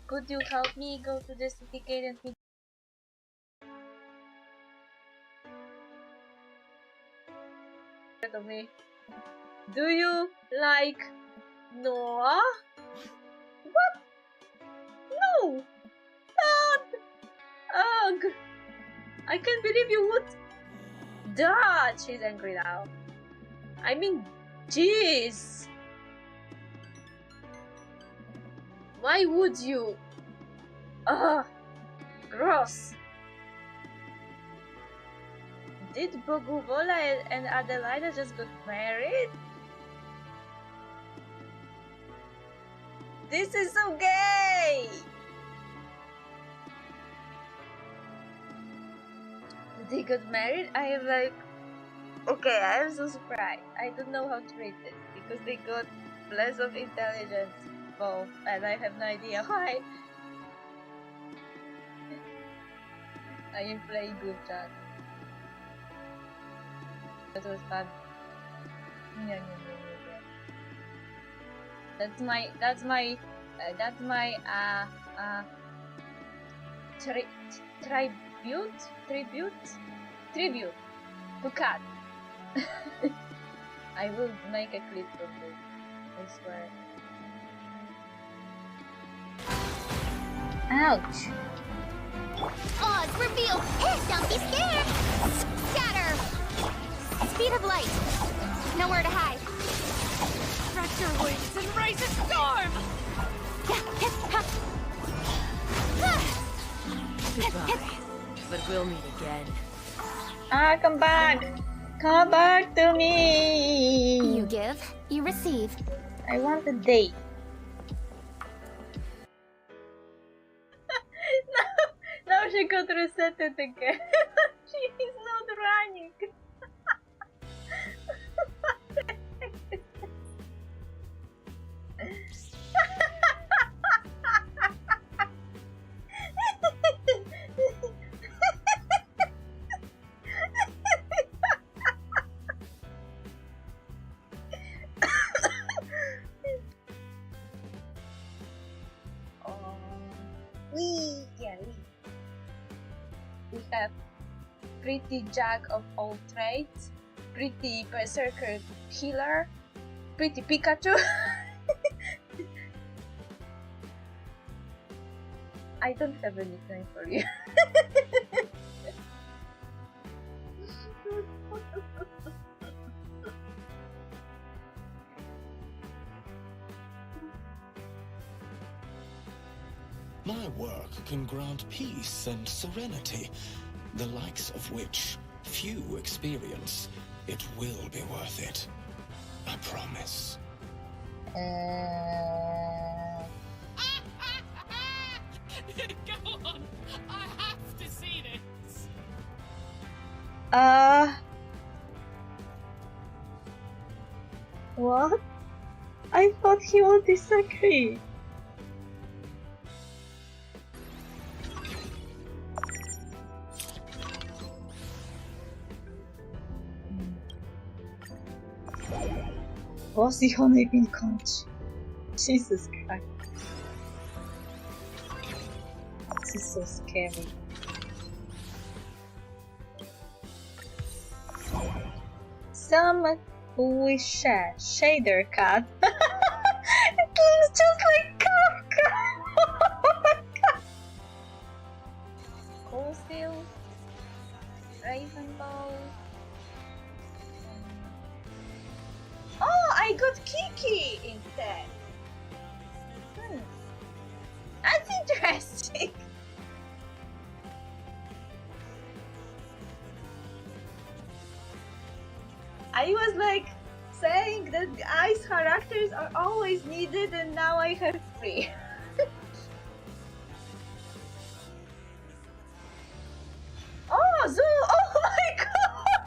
Could you help me go to the city gate and meet me? Do you like Noah? What? No! Not! Ugh! I can't believe you would. Dad! She's angry now. I mean, jeez! Why would you? Ugh! Gross! Did Boguvola and Adelaida just got married? This is so gay! They got married? I am like... Okay, I am so surprised. I don't know how to rate this because they got less of intelligence both and I have no idea why. I am playing good chat. That was fun. Yeah. That's my tribute to Cat. I will make a clip of this, I swear. Ouch! Oz, reveal! Don't be scared! Scatter! Speed of light! Nowhere to hide. Stretch your wings and raise a storm! Goodbye. But we'll meet again. Ah, come back! Come back to me! You give, you receive. I want a date. Now she got resetted again. She is not running. We have pretty jack of all trades, pretty berserker healer, pretty Pikachu. I don't have any time for you. My work can grant peace and serenity, the likes of which few experience. It will be worth it. I promise. Go on! I have to see this! What? I thought he would disagree. Bossy honey bean conch. Jesus Christ. This is so scary. Some wish shader cat. It looks just like Kafka. Oh my god. Cool Steel, Raven Ball. Oh, I got Kiki instead. That's interesting. I was like saying that ice characters are always needed, and now I have 3. Oh, Zoo! Oh my god!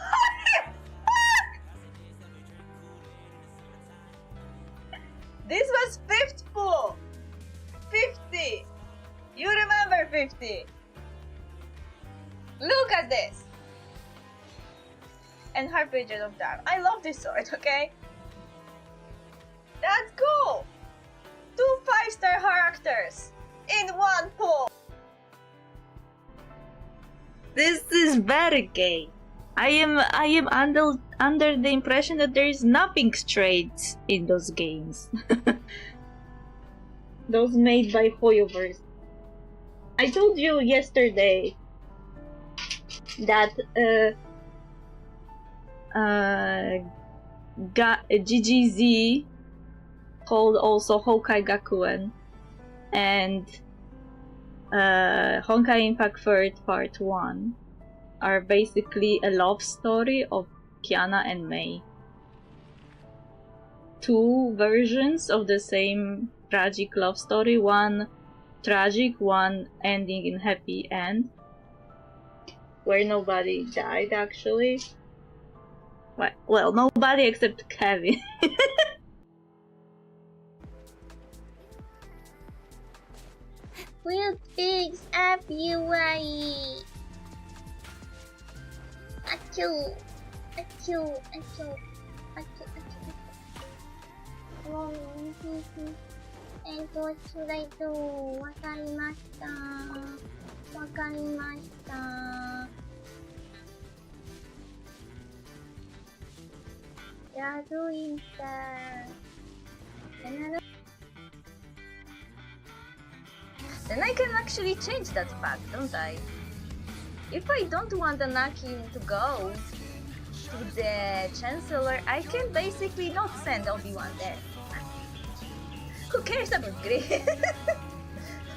Holy fuck! This was 5th pull! 50! You remember 50! Look at this! And Harbinger of Dark. I love this sword, okay? That's cool! 2 5-star characters in 1 pull! This is very gay. I am under the impression that there is nothing straight in those games. Those made by Vtuber. I told you yesterday that GGZ, called also Honkai Gakuen, and Honkai Impact Third Part 1 are basically a love story of Kiana and Mei. 2 versions of the same tragic love story, one tragic, one ending in happy end, where nobody died actually. Well, nobody except Kevin. We'll fix everywhere. Achoo! Achoo! Achoo! Achoo! Achoo! What should I do? Wakarimashita. Wakarimashita. Yeah, doing that. Then I can actually change that fact, don't I? If I don't want Anakin to go to the Chancellor, I can basically not send Obi-Wan there. Who cares about Griff?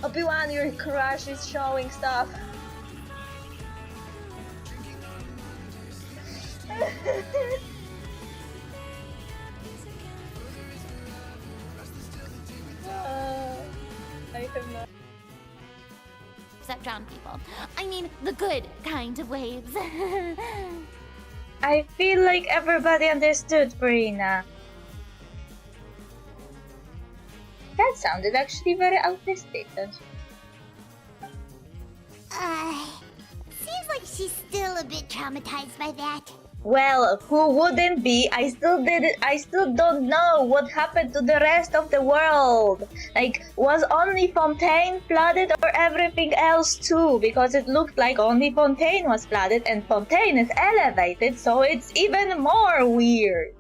Obi-Wan, your crush is showing stuff. I have no. Except drown people. I mean, the good kind of waves. I feel like everybody understood, Brina. That sounded actually very autistic, don't you? Seems like she's still a bit traumatized by that. Well, who wouldn't be? I still don't know what happened to the rest of the world. Like, was only Fontaine flooded or everything else too? Because it looked like only Fontaine was flooded and Fontaine is elevated, so it's even more weird.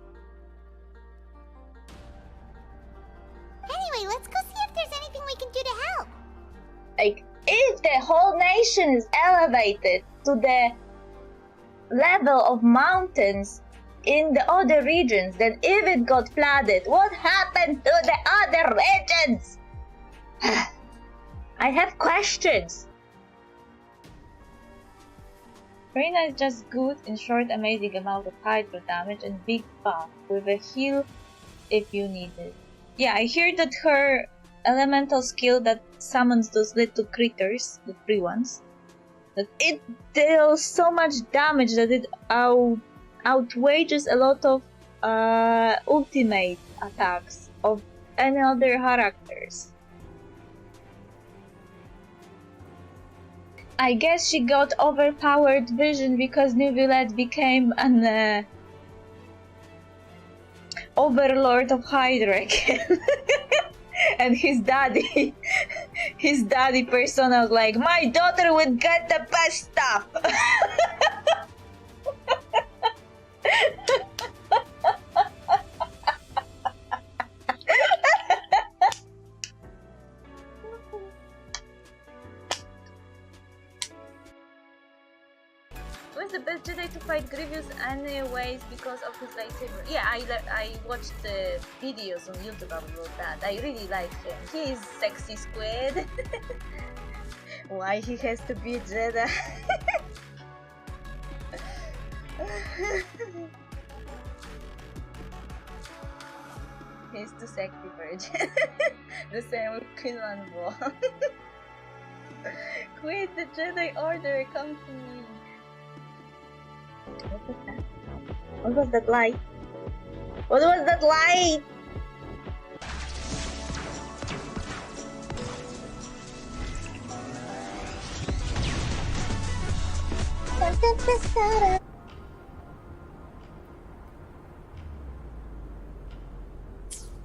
Anyway, let's go see if there's anything we can do to help. Like, if the whole nation is elevated to the level of mountains in the other regions, then if it got flooded, what happened to the other regions? I have questions. Reina is just good in short amazing amount of hydro damage and big buff with a heal if you need it. Yeah, I hear that her elemental skill that summons those little critters, the free ones, that it deals so much damage that it outweighs a lot of ultimate attacks of any other characters. I guess she got overpowered vision because Neuvillette became an overlord of Hydra again. And his daddy persona was like, my daughter would get the best stuff. Who's the best Jedi to fight Grievous anyways because of his lightsaber? Yeah, I watched the videos on YouTube about that. I really like him. He is sexy squid. Why he has to be a Jedi? He's too sexy for a Jedi. The same with Quinlan Ball. Quit the Jedi Order, come to me. What was that? What was that light? What was that light?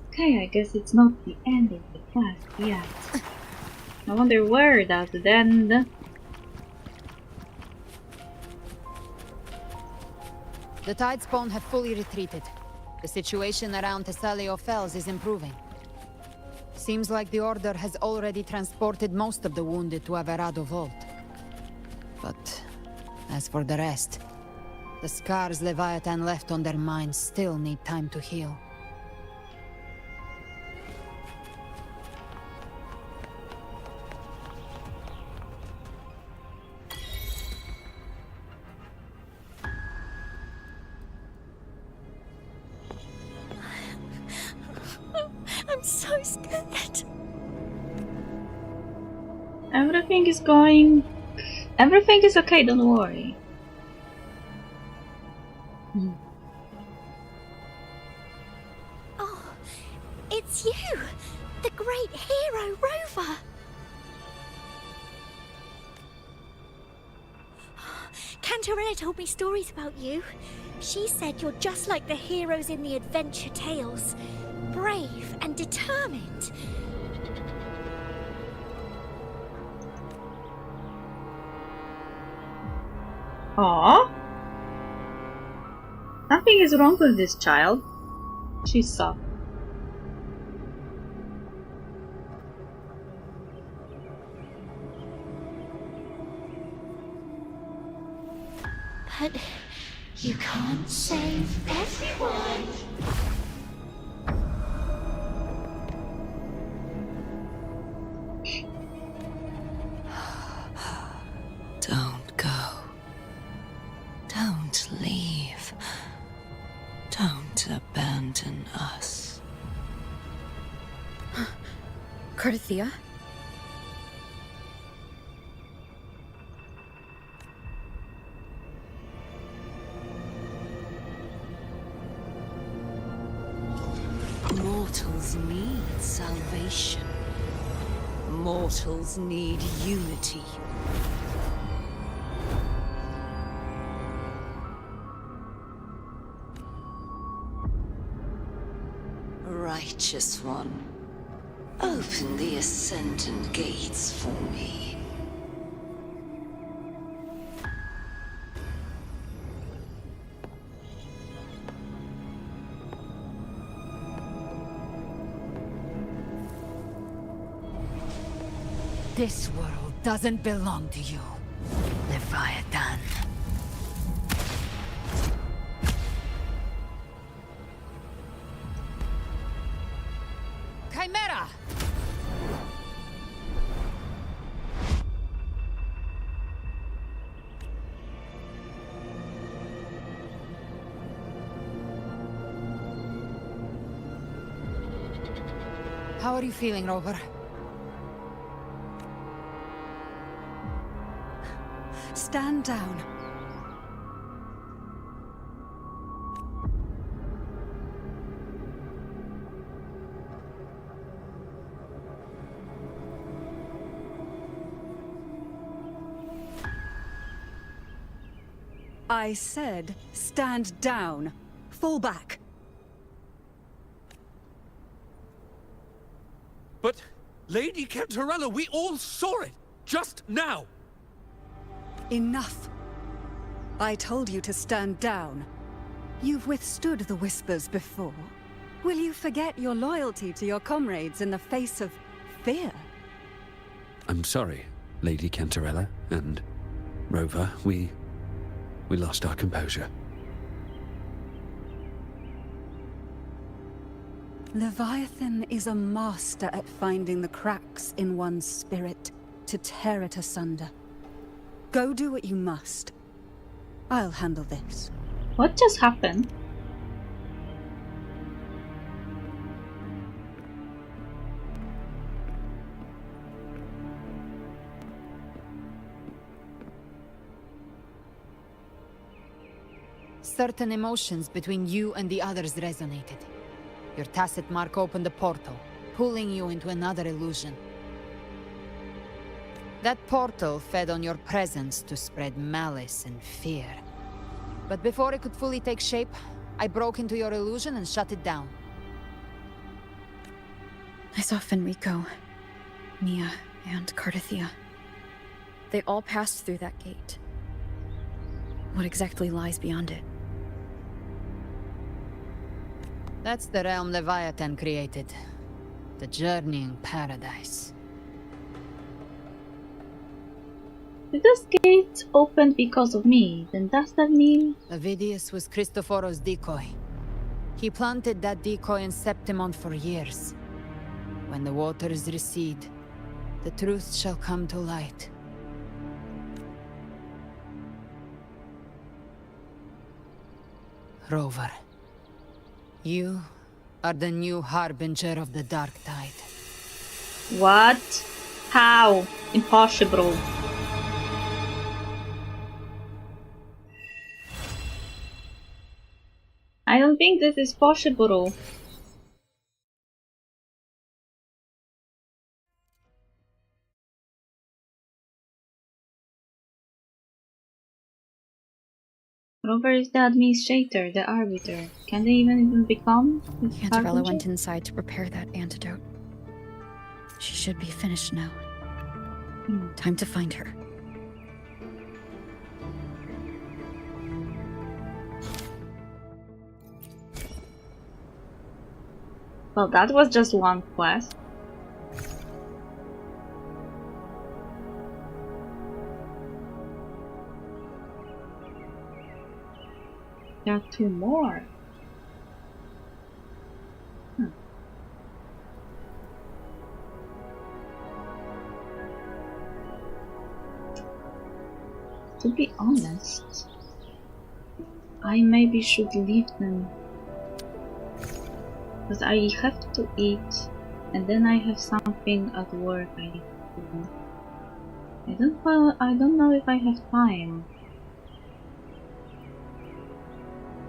Okay, I guess it's not the end of the quest yet. I wonder where does it end? The Tidespawn have fully retreated. The situation around Thessalio Fells is improving. Seems like the Order has already transported most of the wounded to Averado Vault. But as for the rest, the scars Leviathan left on their minds still need time to heal. I'm so scared. Everything is okay, don't worry. Oh, it's you, the great hero Rover. Cantarina told me stories about you. She said you're just like the heroes in the adventure tales. Brave and determined. Aww. Nothing is wrong with this child. She's soft. But you can't save everyone. Don't go. Don't leave. Don't abandon us. Carthea? Mortals need salvation. Mortals need unity. righteous one. Open the Ascendant gates for me. This world doesn't belong to you, Leviathan. Chimera! How are you feeling, Rover? Stand down. I said, stand down. Fall back. But, Lady Cantarella, we all saw it! Just now! Enough. I told you to stand down. You've withstood the whispers before. Will you forget your loyalty to your comrades in the face of fear? I'm sorry, Lady Cantarella and Rover. We lost our composure. Leviathan is a master at finding the cracks in one's spirit to tear it asunder. Go do what you must. I'll handle this. What just happened? Certain emotions between you and the others resonated. Your tacit mark opened a portal, pulling you into another illusion. That portal fed on your presence to spread malice and fear. But before it could fully take shape, I broke into your illusion and shut it down. I saw Fenrico, Mia, and Cardathia. They all passed through that gate. What exactly lies beyond it? That's the realm Leviathan created. The journeying paradise. If this gate opened because of me, then does that mean... Avidius was Cristoforo's decoy. He planted that decoy in Septimon for years. When the waters recede, the truth shall come to light. Rover, you are the new harbinger of the Dark Tide. What? How? Impossible. I don't think this is possible. Rover is the administrator, the arbiter. Can they even become the Cantarella harbinger? went inside to prepare that antidote. She should be finished now. Time to find her. Well, that was just one quest. There are two more. To be honest, I maybe should leave them. Because I have to eat, and then I have something at work I need to do. I don't know if I have time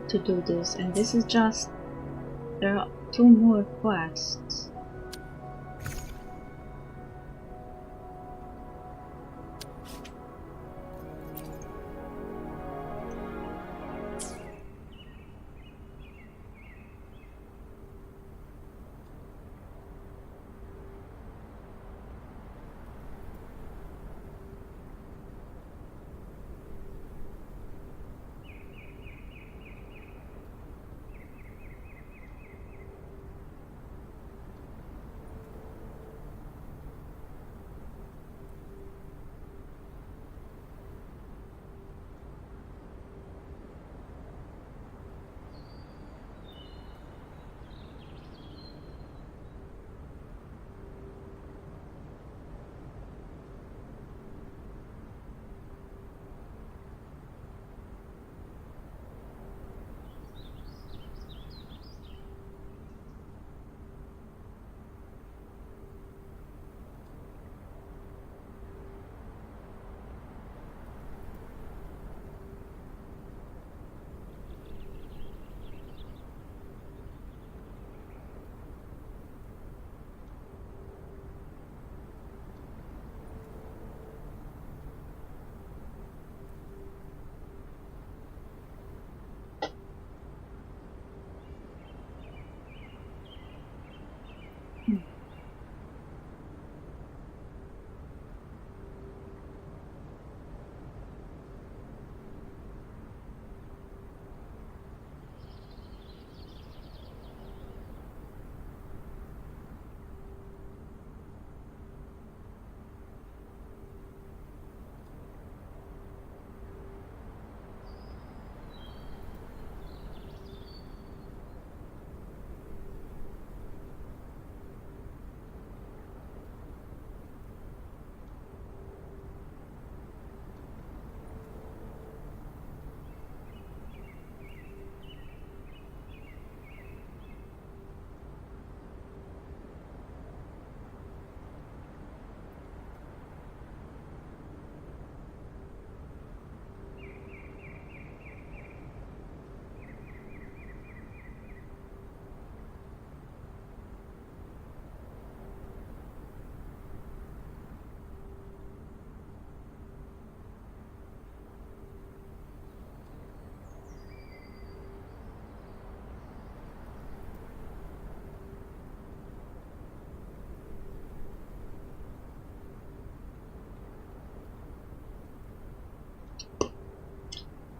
to do this, and this is just... there are two more quests.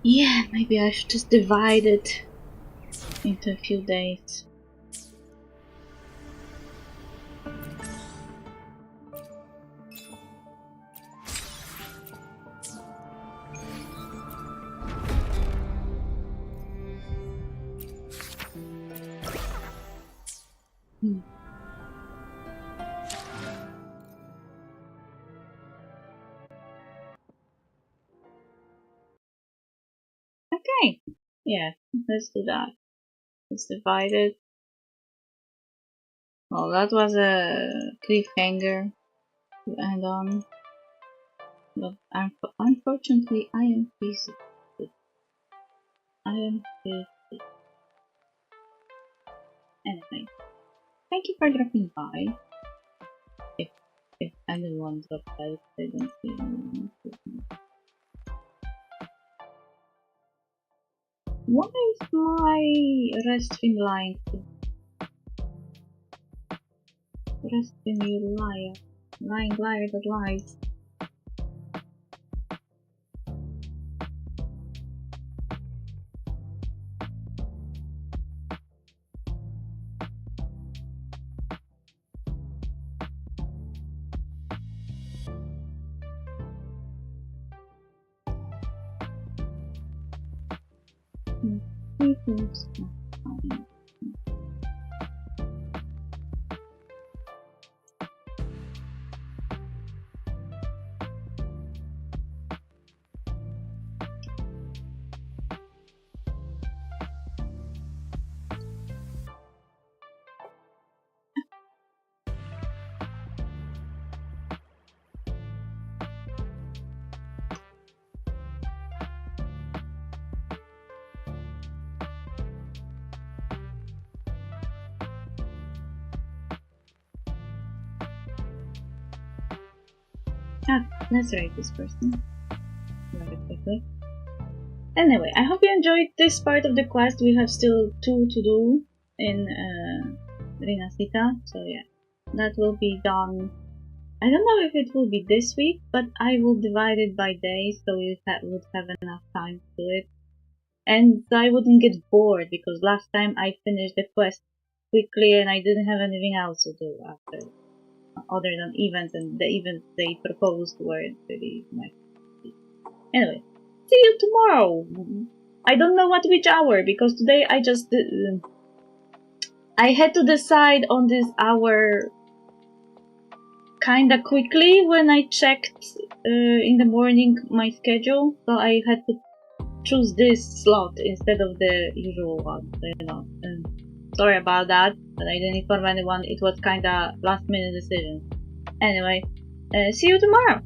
Yeah, maybe I should just divide it into a few days. Okay, yeah, let's do that. Let's divide it. Well, that was a cliffhanger to end on, but unfortunately I am busy. I am busy. Anyway, thank you for dropping by. If anyone dropped by, I don't see anyone. Why is my rest stream lying? Rest stream, you liar. Lying liar that lies. Let's rate this person very quickly. Anyway, I hope you enjoyed this part of the quest. We have still 2 to do in Rinasita, so yeah, that will be done. I don't know if it will be this week, but I will divide it by days so we would have enough time to do it. And I wouldn't get bored, because last time I finished the quest quickly and I didn't have anything else to do after. Other than events, and the events they proposed weren't really my favorite. Anyway, see you tomorrow. I don't know which hour, because today I just I had to decide on this hour kinda quickly when I checked in the morning my schedule, so I had to choose this slot instead of the usual one. So, you know, sorry about that, but I didn't inform anyone. It was kinda last minute decision. Anyway, see you tomorrow.